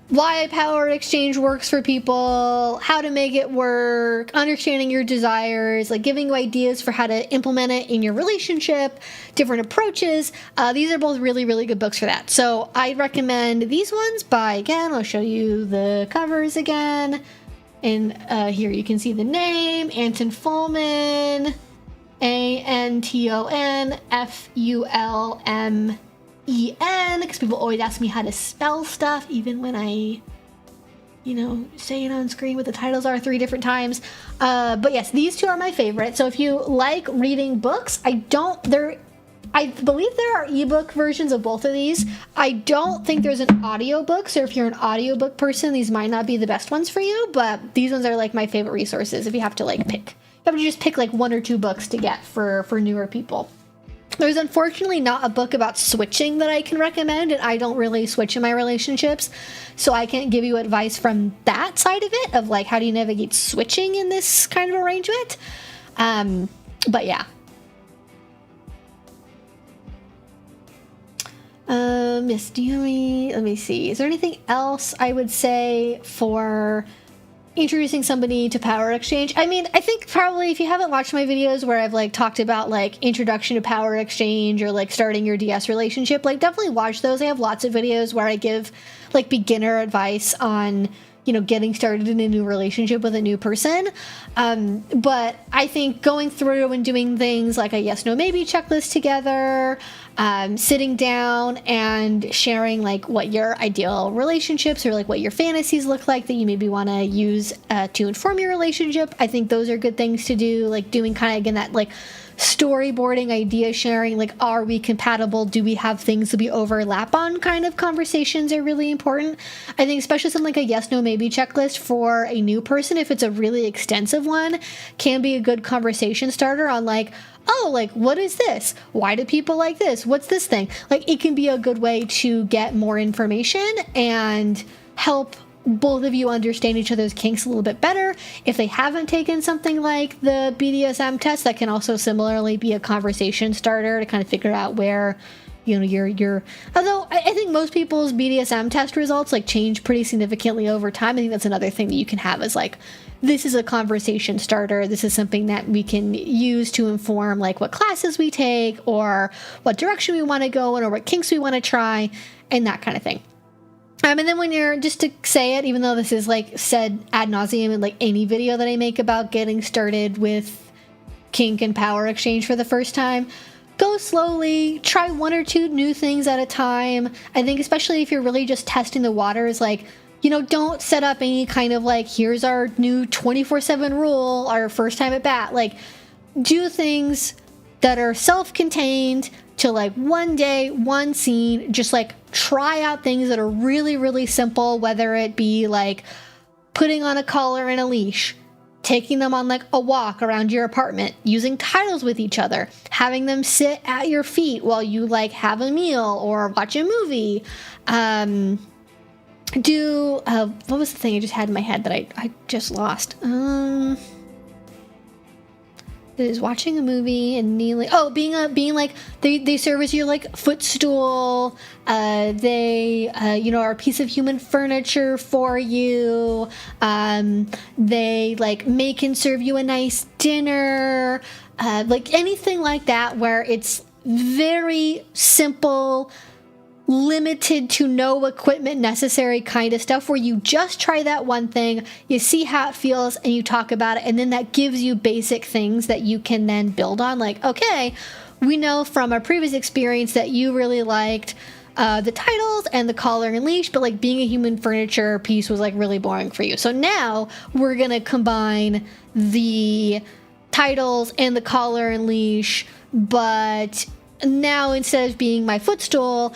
why power exchange works for people, how to make it work, understanding your desires, like giving you ideas for how to implement it in your relationship, different approaches. These are both really, really good books for that. So I recommend these ones by, again, I'll show you the covers again. And here you can see the name, Anton Fullman, ANTONFULMEN, because people always ask me how to spell stuff, even when I, say it on screen what the titles are 3 different times. But yes, these two are my favorite. So if you like reading books, I believe there are ebook versions of both of these. I don't think there's an audiobook, so if you're an audiobook person, these might not be the best ones for you, but these ones are like my favorite resources if you have to like pick. You have to just pick like 1 or 2 books to get for newer people. There's unfortunately not a book about switching that I can recommend, and I don't really switch in my relationships, so I can't give you advice from that side of it, of like how do you navigate switching in this kind of arrangement. But yeah. Miss Dewey, let me see. Is there anything else I would say for introducing somebody to power exchange? I mean, I think probably if you haven't watched my videos where I've like talked about like introduction to power exchange or like starting your DS relationship, like definitely watch those. I have lots of videos where I give like beginner advice on, getting started in a new relationship with a new person. But I think going through and doing things like a yes, no, maybe checklist together, sitting down and sharing like what your ideal relationships or like what your fantasies look like that you maybe want to use to inform your relationship. I think those are good things to do, like doing kind of, again, that like storyboarding, idea sharing, like are we compatible, do we have things that we overlap on kind of conversations are really important. I think especially something like a yes, no, maybe checklist for a new person, if it's a really extensive one, can be a good conversation starter on like, oh, like, what is this? Why do people like this? What's this thing? Like, it can be a good way to get more information and help both of you understand each other's kinks a little bit better. If they haven't taken something like the BDSM test, that can also similarly be a conversation starter to kind of figure out where, you're although I think most people's BDSM test results like change pretty significantly over time. I think that's another thing that you can have is like, this is a conversation starter. This is something that we can use to inform like what classes we take or what direction we want to go in or what kinks we want to try and that kind of thing. And then when you're, just to say it, even though this is like said ad nauseum in like any video that I make about getting started with kink and power exchange for the first time, go slowly, try 1 or 2 new things at a time. I think especially if you're really just testing the waters, like, don't set up any kind of like, here's our new 24/7 rule, our first time at bat. Like, do things that are self-contained to like one day, one scene, just like try out things that are really, really simple, whether it be like putting on a collar and a leash, taking them on like a walk around your apartment, using titles with each other, having them sit at your feet while you like have a meal or watch a movie. What was the thing I just had in my head that I just lost? Is watching a movie and kneeling. Oh, being like they serve as your like footstool. They are a piece of human furniture for you. They like make and serve you a nice dinner. Like anything like that where it's very simple, limited to no equipment necessary kind of stuff, where you just try that one thing, you see how it feels, and you talk about it, and then that gives you basic things that you can then build on. Like, okay, we know from our previous experience that you really liked the titles and the collar and leash, but like being a human furniture piece was like really boring for you. So now we're gonna combine the titles and the collar and leash, but now instead of being my footstool,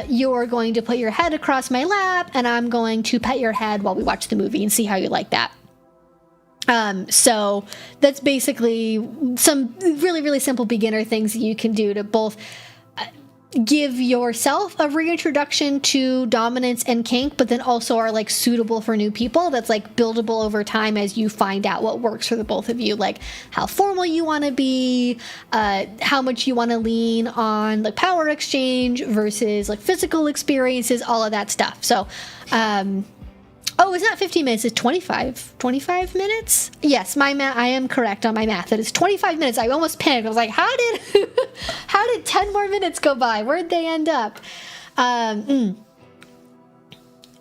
you're going to put your head across my lap, and I'm going to pet your head while we watch the movie and see how you like that. So that's basically some really, really simple beginner things that you can do to both give yourself a reintroduction to dominance and kink, but then also are like suitable for new people. That's like buildable over time as you find out what works for the both of you, like how formal you want to be, how much you want to lean on like power exchange versus like physical experiences, all of that stuff. So, oh, it's not 15 minutes, it's 25 minutes? Yes, I am correct on my math. It is 25 minutes. I almost panicked. I was like, how did 10 more minutes go by? Where'd they end up?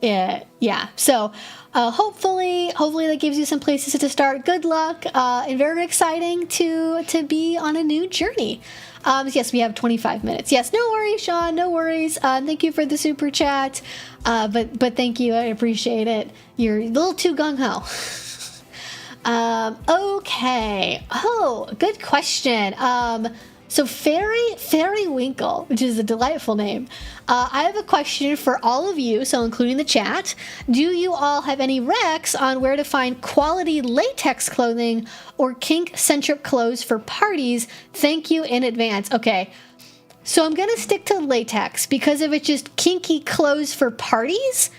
Yeah. So, hopefully that gives you some places to start. Good luck, and very exciting to be on a new journey. Yes, we have 25 minutes. Yes, no worries, Sean, no worries. Thank you for the super chat. But thank you, I appreciate it. You're a little too gung-ho. Okay. Oh, good question. So Fairy Winkle, which is a delightful name. I have a question for all of you, so including the chat. Do you all have any recs on where to find quality latex clothing or kink-centric clothes for parties? Thank you in advance. Okay, so I'm going to stick to latex because if it's just kinky clothes for parties,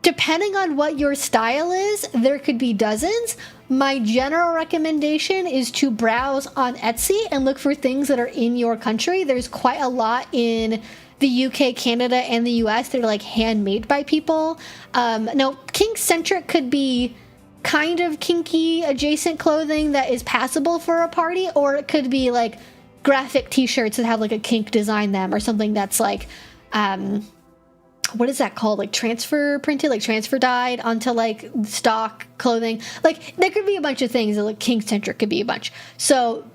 depending on what your style is, there could be dozens. My general recommendation is to browse on Etsy and look for things that are in your country. There's quite a lot in the UK, Canada, and the US that are like handmade by people. Now, kink-centric could be kind of kinky adjacent clothing that is passable for a party, or it could be like graphic t-shirts that have like a kink design them, or something that's like what is that called? Like transfer printed, like transfer dyed onto like stock clothing. Like there could be a bunch of things that like kink-centric could be a bunch. So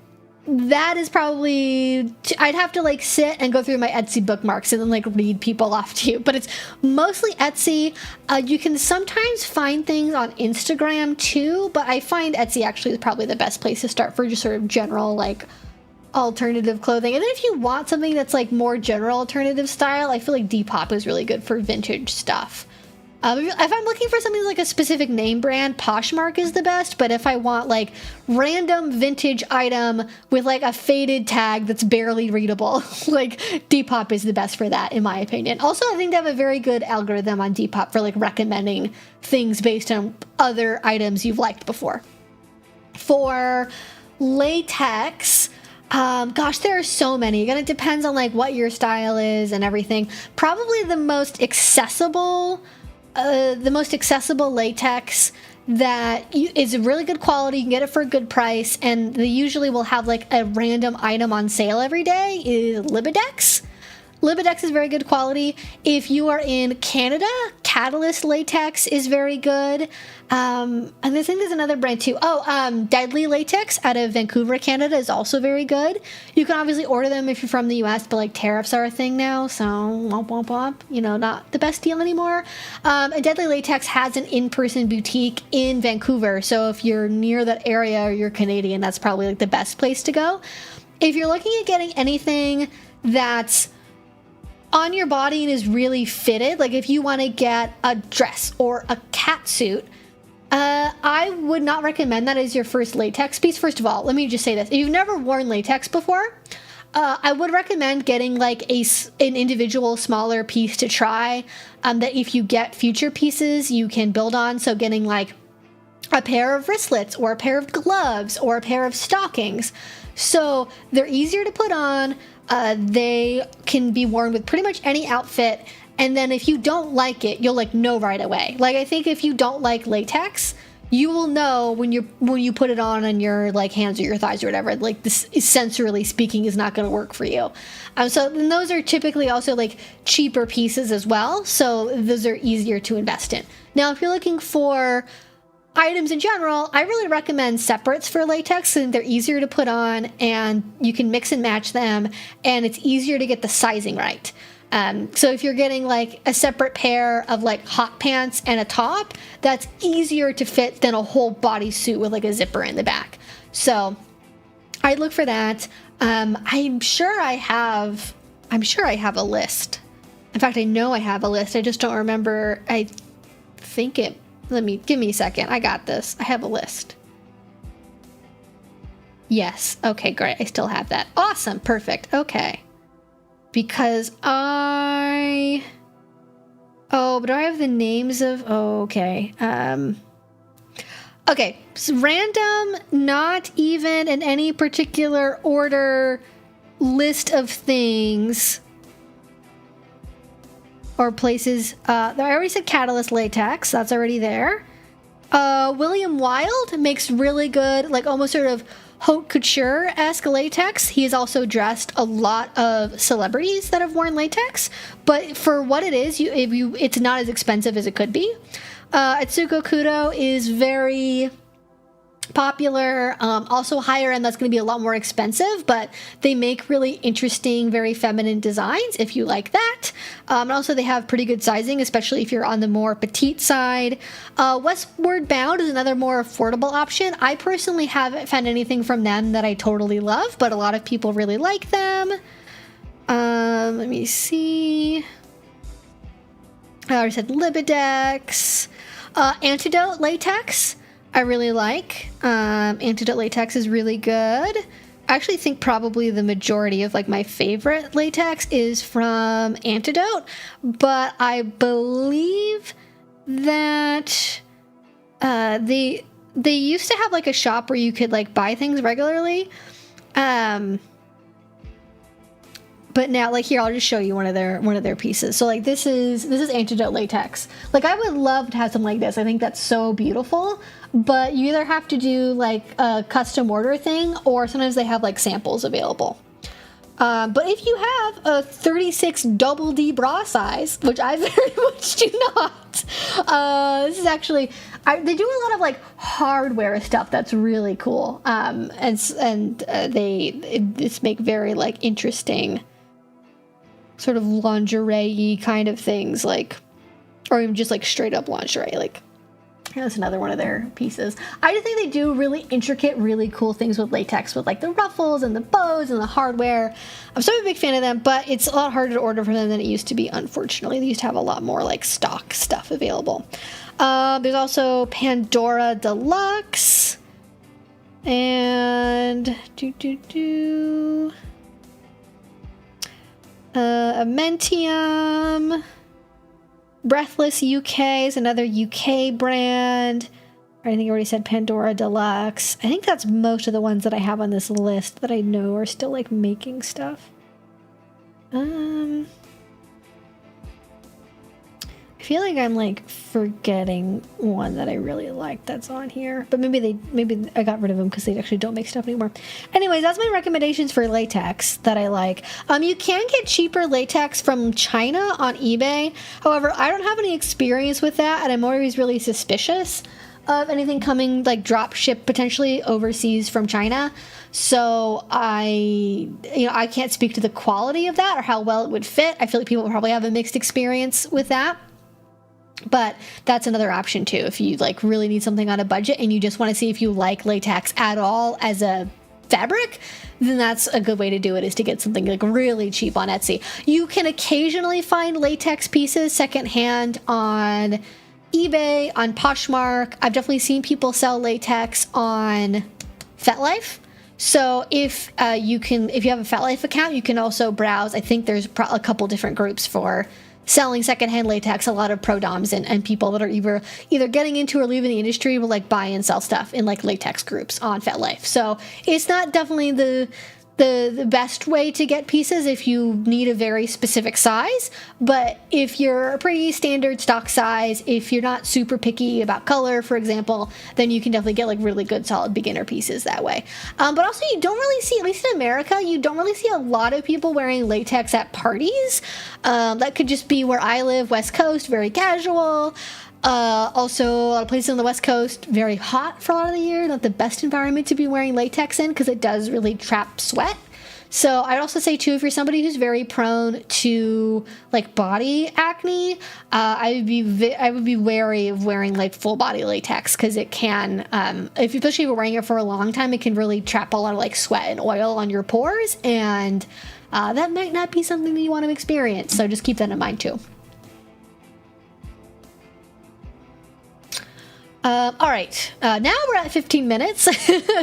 that is probably, I'd have to like sit and go through my Etsy bookmarks and then like read people off to you, but it's mostly Etsy. You can sometimes find things on Instagram too, but I find Etsy actually is probably the best place to start for just sort of general like alternative clothing. And then if you want something that's like more general alternative style, I feel like Depop is really good for vintage stuff. If I'm looking for something like a specific name brand, Poshmark is the best, but if I want like random vintage item with like a faded tag that's barely readable, like Depop is the best for that in my opinion. Also, I think they have a very good algorithm on Depop for like recommending things based on other items you've liked before. For latex, gosh, there are so many. Again, it depends on like what your style is and everything. Probably the most accessible latex that is a really good quality, you can get it for a good price, and they usually will have like a random item on sale every day, is Libidex. Libidex is very good quality. If you are in Canada, Catalyst Latex is very good. And I think there's another brand too. Deadly Latex out of Vancouver, Canada is also very good. You can obviously order them if you're from the US, but like tariffs are a thing now, so womp womp womp, not the best deal anymore. And Deadly Latex has an in-person boutique in Vancouver, so if you're near that area or you're Canadian, that's probably like the best place to go. If you're looking at getting anything that's on your body and is really fitted, like if you want to get a dress or a cat suit, I would not recommend that as your first latex piece. First of all, let me just say this. If you've never worn latex before, I would recommend getting like an individual smaller piece to try, that if you get future pieces you can build on. So getting like a pair of wristlets or a pair of gloves or a pair of stockings. So they're easier to put on. They can be worn with pretty much any outfit, and then if you don't like it, you'll like know right away. Like I think if you don't like latex, you will know when you put it on your like hands or your thighs or whatever, like this is sensorily speaking is not going to work for you. So then those are typically also like cheaper pieces as well, so those are easier to invest in. Now if you're looking for items in general, I really recommend separates for latex, and they're easier to put on and you can mix and match them, and it's easier to get the sizing right. So if you're getting like a separate pair of like hot pants and a top, that's easier to fit than a whole bodysuit with like a zipper in the back. So I'd look for that. I'm sure I have a list. In fact, I know I have a list. I just don't remember. I think it. Give me a second. I got this. I have a list. Yes. Okay, great. I still have that. Awesome. Perfect. Okay. Because but do I have the names of? Oh, okay. Okay. So random, not even in any particular order list of things or places. I already said Catalyst Latex. That's already there. William Wilde makes really good, like almost sort of haute couture-esque latex. He has also dressed a lot of celebrities that have worn latex, but for what it is, it's not as expensive as it could be. Atsuko Kudo is very popular, also higher end. That's going to be a lot more expensive, but they make really interesting, very feminine designs if you like that. And also they have pretty good sizing, especially if you're on the more petite side. Westward Bound is another more affordable option. I personally haven't found anything from them that I totally love, but a lot of people really like them. Let me see. I already said Libidex. Antidote Latex I really like. Antidote Latex is really good. I actually think probably the majority of like my favorite latex is from Antidote, but I believe that they used to have like a shop where you could like buy things regularly. But now, like here, I'll just show you one of their pieces. So like this is Antidote Latex. Like I would love to have something like this. I think that's so beautiful. But you either have to do like a custom order thing, or sometimes they have like samples available. But if you have a 36 double D bra size, which I very much do not, this is actually they do a lot of like hardware stuff that's really cool. They just make very like interesting sort of lingerie-y kind of things, like, or even just like straight up lingerie. Like, that's another one of their pieces. I just think they do really intricate, really cool things with latex, with like the ruffles and the bows and the hardware. I'm so a big fan of them, but it's a lot harder to order from them than it used to be, unfortunately. They used to have a lot more like stock stuff available. There's also Pandora Deluxe and Amentium. Breathless UK is another UK brand. I think I already said Pandora Deluxe. I think that's most of the ones that I have on this list that I know are still like making stuff. I feel like I'm like forgetting one that I really like that's on here, but maybe I got rid of them because they actually don't make stuff anymore. Anyways, that's my recommendations for latex that I like. You can get cheaper latex from China on eBay. However, I don't have any experience with that, and I'm always really suspicious of anything coming like drop ship potentially overseas from China. So I can't speak to the quality of that or how well it would fit. I feel like people probably have a mixed experience with that. But that's another option too. If you like really need something on a budget and you just want to see if you like latex at all as a fabric, then that's a good way to do it, is to get something like really cheap on Etsy. You can occasionally find latex pieces secondhand on eBay, on Poshmark. I've definitely seen people sell latex on FetLife. So if you have a FetLife account, you can also browse. I think there's a couple different groups for selling secondhand latex. A lot of pro doms and people that are either getting into or leaving the industry will like buy and sell stuff in like latex groups on FetLife. So it's not definitely the best way to get pieces if you need a very specific size, but if you're a pretty standard stock size, if you're not super picky about color, for example, then you can definitely get like really good solid beginner pieces that way. But also you don't really see, at least in America, you don't really see a lot of people wearing latex at parties. That could just be where I live, West Coast, very casual. Also, a lot of places on the West Coast, very hot for a lot of the year. Not the best environment to be wearing latex in because it does really trap sweat. So I'd also say too, if you're somebody who's very prone to like body acne, I would be wary of wearing like full body latex, because it can, if especially if you're wearing it for a long time, it can really trap a lot of like sweat and oil on your pores, and that might not be something that you want to experience. So just keep that in mind too. All right, now we're at 15 minutes.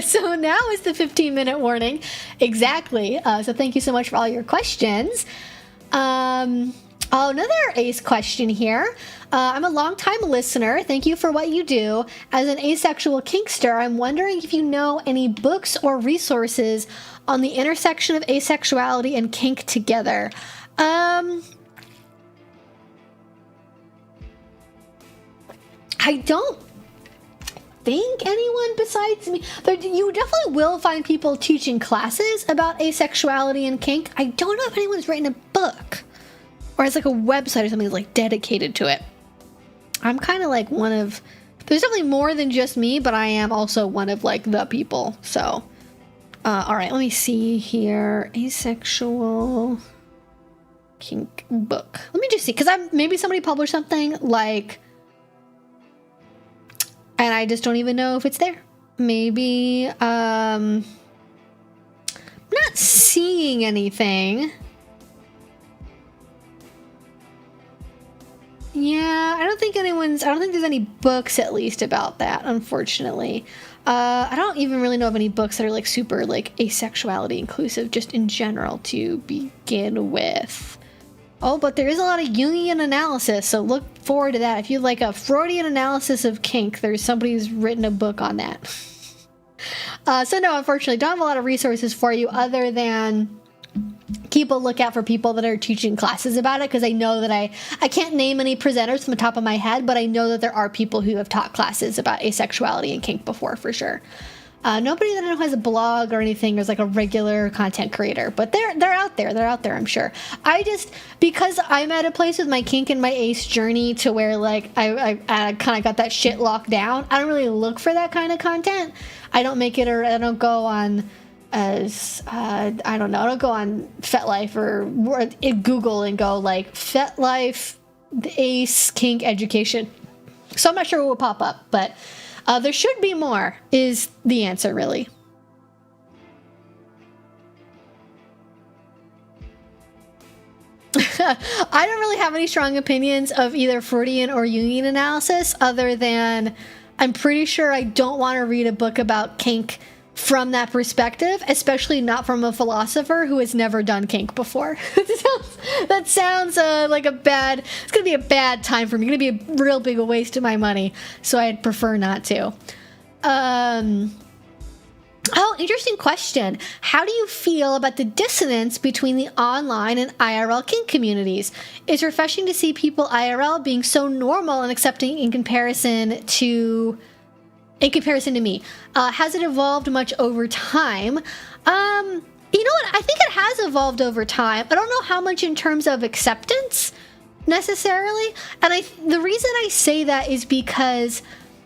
So now is the 15-minute warning. Exactly. So thank you so much for all your questions. Another ACE question here. I'm a long-time listener. Thank you for what you do. As an asexual kinkster, I'm wondering if you know any books or resources on the intersection of asexuality and kink together. I don't think anyone besides me. You definitely will find people teaching classes about asexuality and kink. I don't know if anyone's written a book or has like a website or something that's like dedicated to it. I'm kind of like one of, there's definitely more than just me, but I am also one of like the people. So, all right, let me see here. Asexual kink book. Let me just see, because maybe somebody published something like, and I just don't even know if it's there. Maybe, not seeing anything. Yeah, I don't think there's any books at least about that, unfortunately. I don't even really know of any books that are like super like asexuality inclusive, just in general to begin with. Oh, but there is a lot of Jungian analysis, so look forward to that. If you like a Freudian analysis of kink, there's somebody who's written a book on that. So no, unfortunately, don't have a lot of resources for you other than keep a lookout for people that are teaching classes about it, because I know that I can't name any presenters from the top of my head, but I know that there are people who have taught classes about asexuality and kink before, for sure. Nobody that I know has a blog or anything is like a regular content creator, but they're out there. They're out there, I'm sure. Because I'm at a place with my kink and my ace journey to where like I kind of got that shit locked down. I don't really look for that kind of content. I don't make it, or I don't go on I don't know. I don't go on FetLife or Google and go like FetLife ace kink education. So I'm not sure what will pop up, but there should be more is the answer, really. I don't really have any strong opinions of either Freudian or Jungian analysis, other than I'm pretty sure I don't want to read a book about kink from that perspective, especially not from a philosopher who has never done kink before. That sounds like it's going to be a bad time for me. It's going to be a real big waste of my money, so I'd prefer not to. Oh, interesting question. How do you feel about the dissonance between the online and IRL kink communities? It's refreshing to see people IRL being so normal and accepting in comparison to me. Has it evolved much over time? You know what? I think it has evolved over time. I don't know how much in terms of acceptance necessarily. And the reason I say that is because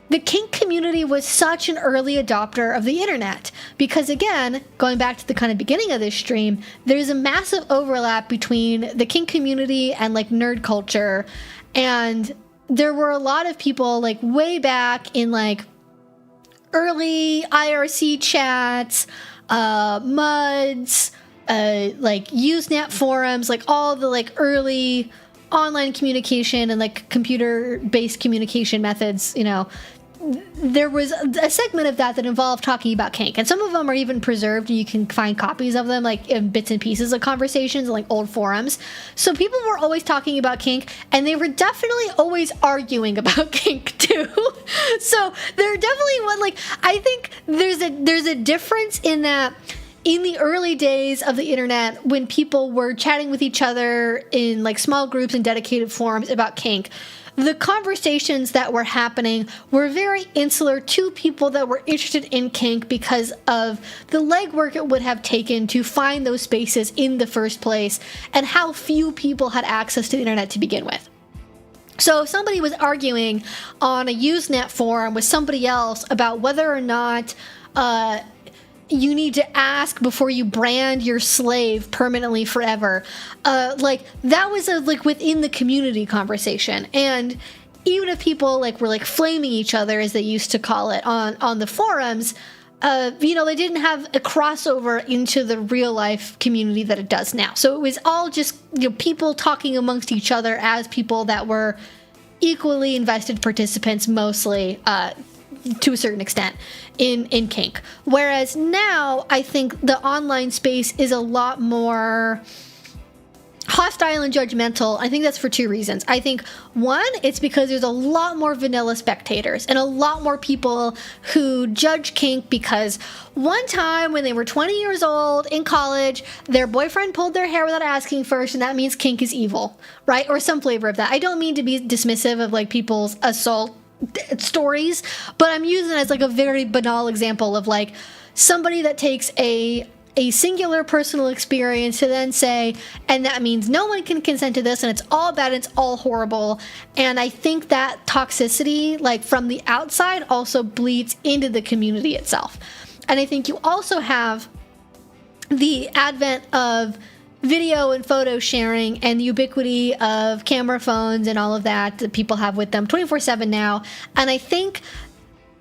the kink community was such an early adopter of the internet. Because again, going back to the kind of beginning of this stream, there's a massive overlap between the kink community and like nerd culture. And there were a lot of people like way back in like early IRC chats, MUDs, like Usenet forums, like all the like early online communication and like computer-based communication methods, you know. There was a segment of that involved talking about kink, and some of them are even preserved, and you can find copies of them like in bits and pieces of conversations like old forums. So people were always talking about kink, and they were definitely always arguing about kink too. So they're definitely I think there's a difference in that. In the early days of the internet, when people were chatting with each other in like small groups and dedicated forums about kink, the conversations that were happening were very insular to people that were interested in kink because of the legwork it would have taken to find those spaces in the first place and how few people had access to the internet to begin with. So if somebody was arguing on a Usenet forum with somebody else about whether or not you need to ask before you brand your slave permanently forever. Like that was a like within the community conversation. And even if people like were like flaming each other, as they used to call it on the forums, you know, they didn't have a crossover into the real life community that it does now. So it was all just, you know, people talking amongst each other as people that were equally invested participants, mostly to a certain extent in kink. Whereas now I think the online space is a lot more hostile and judgmental. I think that's for two reasons. I think one, it's because there's a lot more vanilla spectators and a lot more people who judge kink because one time when they were 20 years old in college, their boyfriend pulled their hair without asking first, and that means kink is evil, right? Or some flavor of that. I don't mean to be dismissive of like people's assault stories, but I'm using it as like a very banal example of like somebody that takes a singular personal experience to then say, and that means no one can consent to this, and it's all bad, and it's all horrible. And I think that toxicity, like from the outside, also bleeds into the community itself. And I think you also have the advent of video and photo sharing and the ubiquity of camera phones and all of that people have with them 24/7 now. And I think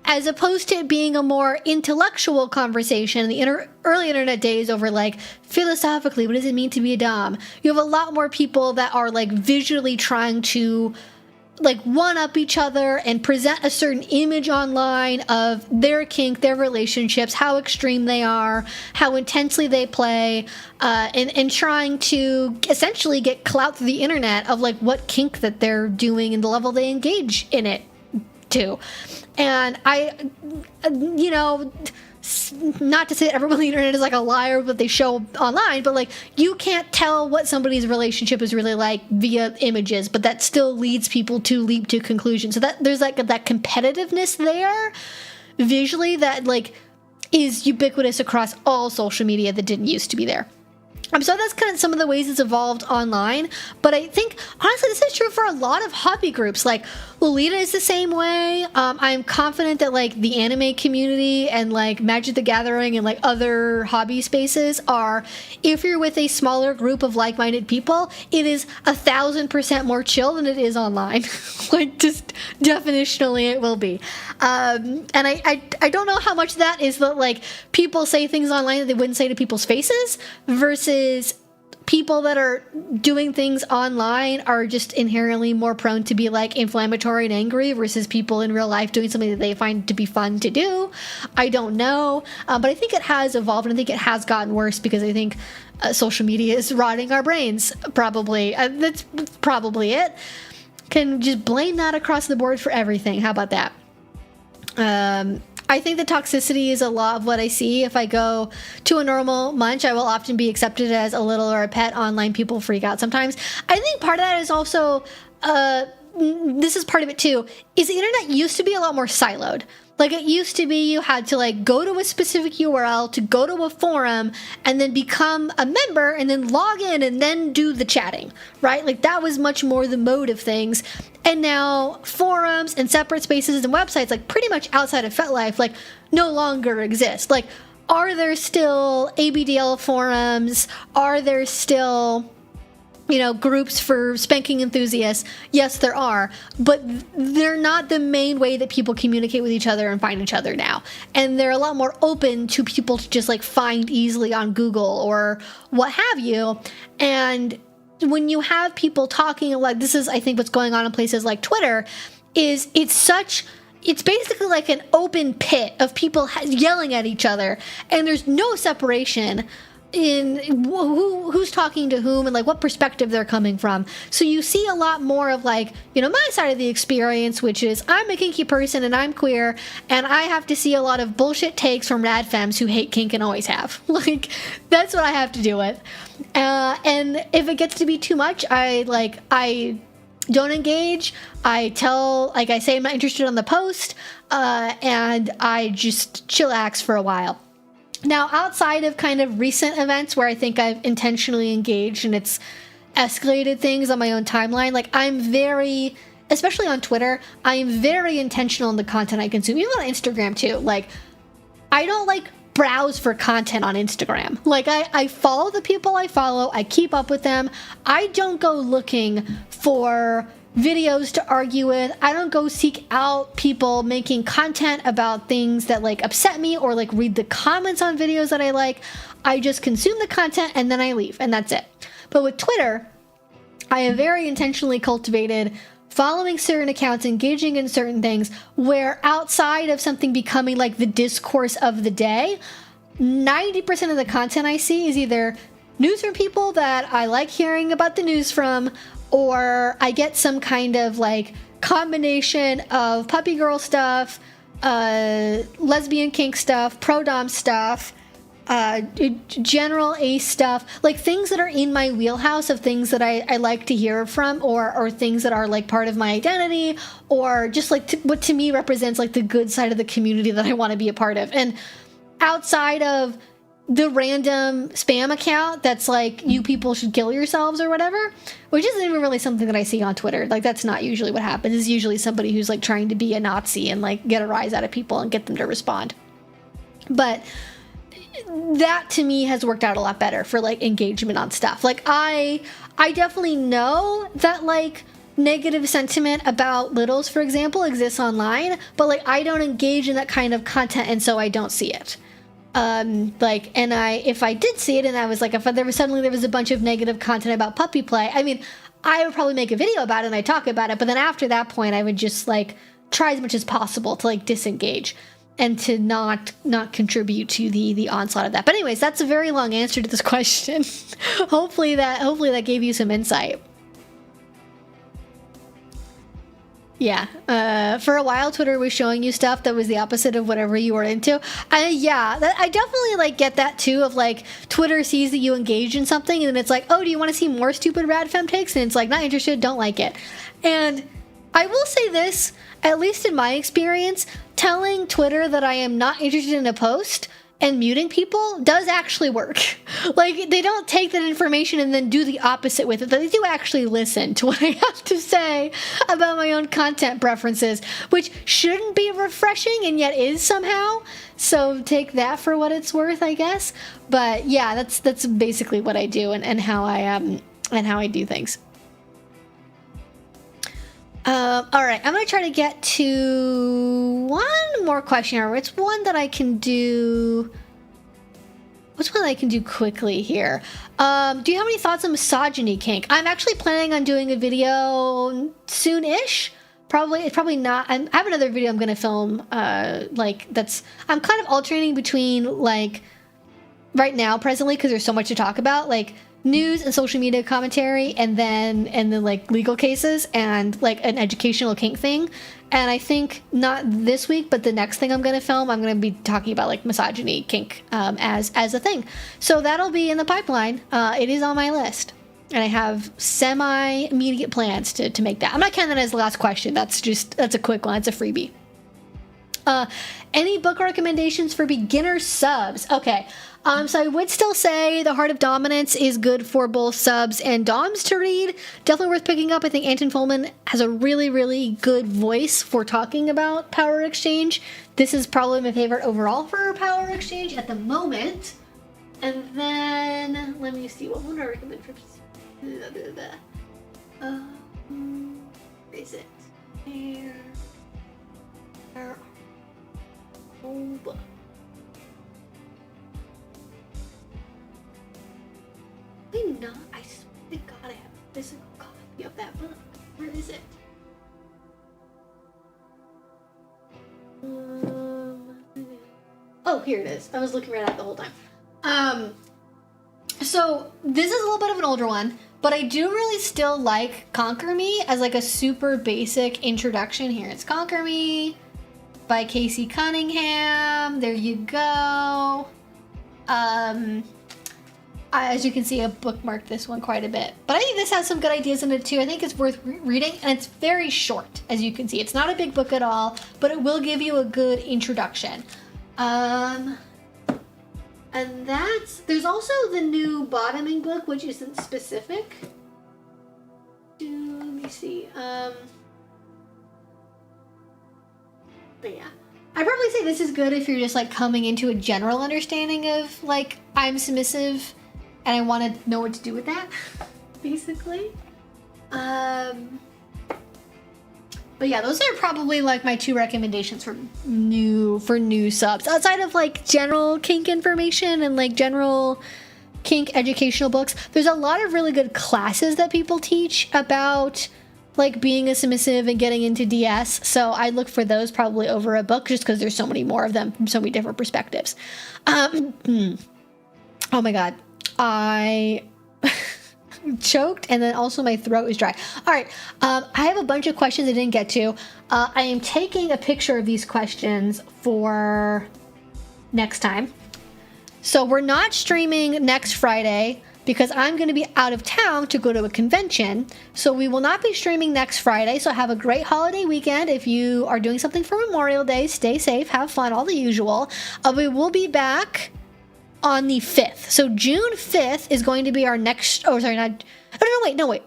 as opposed to it being a more intellectual conversation in the early internet days over like philosophically, what does it mean to be a dom? You have a lot more people that are like visually trying to like one up each other and present a certain image online of their kink, their relationships, how extreme they are, how intensely they play, and trying to essentially get clout through the internet of like what kink that they're doing and the level they engage in it to. And I, you know, not to say that everyone on the internet is like a liar what they show online, but like you can't tell what somebody's relationship is really like via images, but that still leads people to leap to conclusions. So that there's like that competitiveness there visually that like is ubiquitous across all social media that didn't used to be there. So that's kind of some of the ways it's evolved online. But I think, honestly, this is true for a lot of hobby groups. Like, Lolita is the same way. I'm confident that, like, the anime community and, like, Magic the Gathering and, like, other hobby spaces are, if you're with a smaller group of like-minded people, it is 1,000% more chill than it is online. Like, just definitionally it will be. And I don't know how much that is that, like, people say things online that they wouldn't say to people's faces versus people that are doing things online are just inherently more prone to be like inflammatory and angry versus people in real life doing something that they find to be fun to do. I don't know, but I think it has evolved, and I think it has gotten worse because I think social media is rotting our brains, probably. That's probably it. Can just blame that across the board for everything. How about that? I think the toxicity is a lot of what I see. If I go to a normal munch, I will often be accepted as a little or a pet. Online people freak out sometimes. I think part of that is also, this is part of it too, is the internet used to be a lot more siloed. Like it used to be you had to like go to a specific URL to go to a forum and then become a member and then log in and then do the chatting, right? Like that was much more the mode of things. And now forums and separate spaces and websites, like pretty much outside of FetLife, like no longer exist. Like, are there still ABDL forums? Are there still, you know, groups for spanking enthusiasts? Yes, there are, but they're not the main way that people communicate with each other and find each other now. And they're a lot more open to people to just like find easily on Google or what have you. And when you have people talking like this is, I think what's going on in places like Twitter is it's basically like an open pit of people yelling at each other, and there's no separation in who's talking to whom and like what perspective they're coming from. So you see a lot more of like, you know, my side of the experience, which is I'm a kinky person and I'm queer, and I have to see a lot of bullshit takes from rad femmes who hate kink and always have. Like that's what I have to deal with. And if it gets to be too much, I don't engage. I say I'm not interested on the post, and I just chillax for a while. Now, outside of kind of recent events where I think I've intentionally engaged and it's escalated things on my own timeline, like I'm very, especially on Twitter, I am very intentional in the content I consume, even on Instagram too. Like, I don't like browse for content on Instagram. Like, I follow the people I follow, I keep up with them. I don't go looking for videos to argue with. I don't go seek out people making content about things that like upset me or like read the comments on videos that I like. I just consume the content and then I leave, and that's it. But with Twitter, I have very intentionally cultivated following certain accounts, engaging in certain things, where outside of something becoming like the discourse of the day, 90% of the content I see is either news from people that I like hearing about the news from, or I get some kind of like combination of puppy girl stuff, lesbian kink stuff, pro-dom stuff, general ace stuff, like things that are in my wheelhouse of things that I like to hear from, or things that are like part of my identity, or just like what to me represents like the good side of the community that I want to be a part of. And outside of the random spam account that's like, you people should kill yourselves or whatever, which isn't even really something that I see on Twitter. Like, that's not usually what happens. It's usually somebody who's like trying to be a Nazi and like get a rise out of people and get them to respond. But that to me has worked out a lot better for like engagement on stuff. Like, I definitely know that like negative sentiment about littles, for example, exists online, but like I don't engage in that kind of content, and so I don't see it. Like, and if I did see it and I was like, if there was a bunch of negative content about puppy play, I mean, I would probably make a video about it and I'd talk about it, but then after that point I would just like try as much as possible to like disengage and to not contribute to the onslaught of that. But anyways, that's a very long answer to this question. hopefully that gave you some insight. Yeah, for a while Twitter was showing you stuff that was the opposite of whatever you were into. I definitely like get that too, of like Twitter sees that you engage in something and then it's like, oh, do you want to see more stupid rad femme takes? And it's like, not interested, don't like it. And I will say this, at least in my experience, telling Twitter that I am not interested in a post and muting people does actually work. Like, they don't take that information and then do the opposite with it. They do actually listen to what I have to say about my own content preferences, which shouldn't be refreshing and yet is somehow. So take that for what it's worth, I guess. But yeah, that's basically what I do and how I do things. All right, I'm going to try to get to one more question here. It's one that I can do. What's one that I can do quickly here? Do you have any thoughts on misogyny kink? I'm actually planning on doing a video soon-ish. Probably not. I have another video I'm going to film. I'm kind of alternating between like right now, presently, because there's so much to talk about, like news and social media commentary, and then like legal cases and like an educational kink thing. And I think not this week, but the next thing I'm going to film, I'm going to be talking about like misogyny kink as a thing. So that'll be in the pipeline. It is on my list, and I have semi-immediate plans to make that. I'm not counting that as the last question. That's a quick one. It's a freebie. Any book recommendations for beginner subs? Okay. So I would still say The Heart of Dominance is good for both subs and doms to read. Definitely worth picking up. I think Anton Fullman has a really, really good voice for talking about power exchange. This is probably my favorite overall for power exchange at the moment. And then, let me see, what would I recommend for... where is it? Where? Oh, book. I swear to God, I have a physical copy of that book. Where is it? Oh, here it is. I was looking right at it the whole time. So this is a little bit of an older one, but I do really still like Conquer Me as like a super basic introduction. Here, it's Conquer Me by Casey Cunningham. There you go. As you can see, I've bookmarked this one quite a bit. But I think this has some good ideas in it too. I think it's worth reading, and it's very short, as you can see. It's not a big book at all, but it will give you a good introduction. And there's also the new bottoming book, which isn't specific. Let me see. But yeah. I I'd probably say this is good if you're just like coming into a general understanding of like I'm submissive and I want to know what to do with that, basically. But yeah, those are probably like my 2 recommendations for new subs. Outside of like general kink information and like general kink educational books, there's a lot of really good classes that people teach about like being a submissive and getting into DS. So I look for those probably over a book just because there's so many more of them from so many different perspectives. Oh my God. I choked and then also my throat is dry. All right. I have a bunch of questions I didn't get to. I am taking a picture of these questions for next time. So we're not streaming next Friday because I'm going to be out of town to go to a convention. So we will not be streaming next Friday. So have a great holiday weekend. If you are doing something for Memorial Day, stay safe, have fun, all the usual. We will be back on the 5th. So June 5th is going to be our next, oh, sorry, not, oh, no, wait.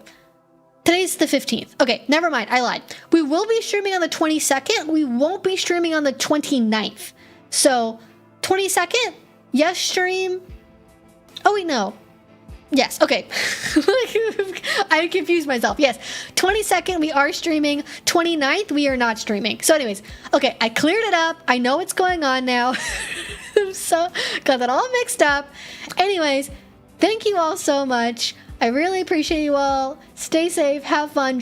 Today's the 15th. Okay, never mind, I lied. We will be streaming on the 22nd. We won't be streaming on the 29th. So 22nd, yes, stream. Oh, wait, no. Yes, okay. I confused myself. Yes, 22nd we are streaming. 29th we are not streaming. So anyways, okay, I cleared it up. I know what's going on now. So got that all mixed up. Anyways, thank you all so much. I really appreciate you all. Stay safe, have fun.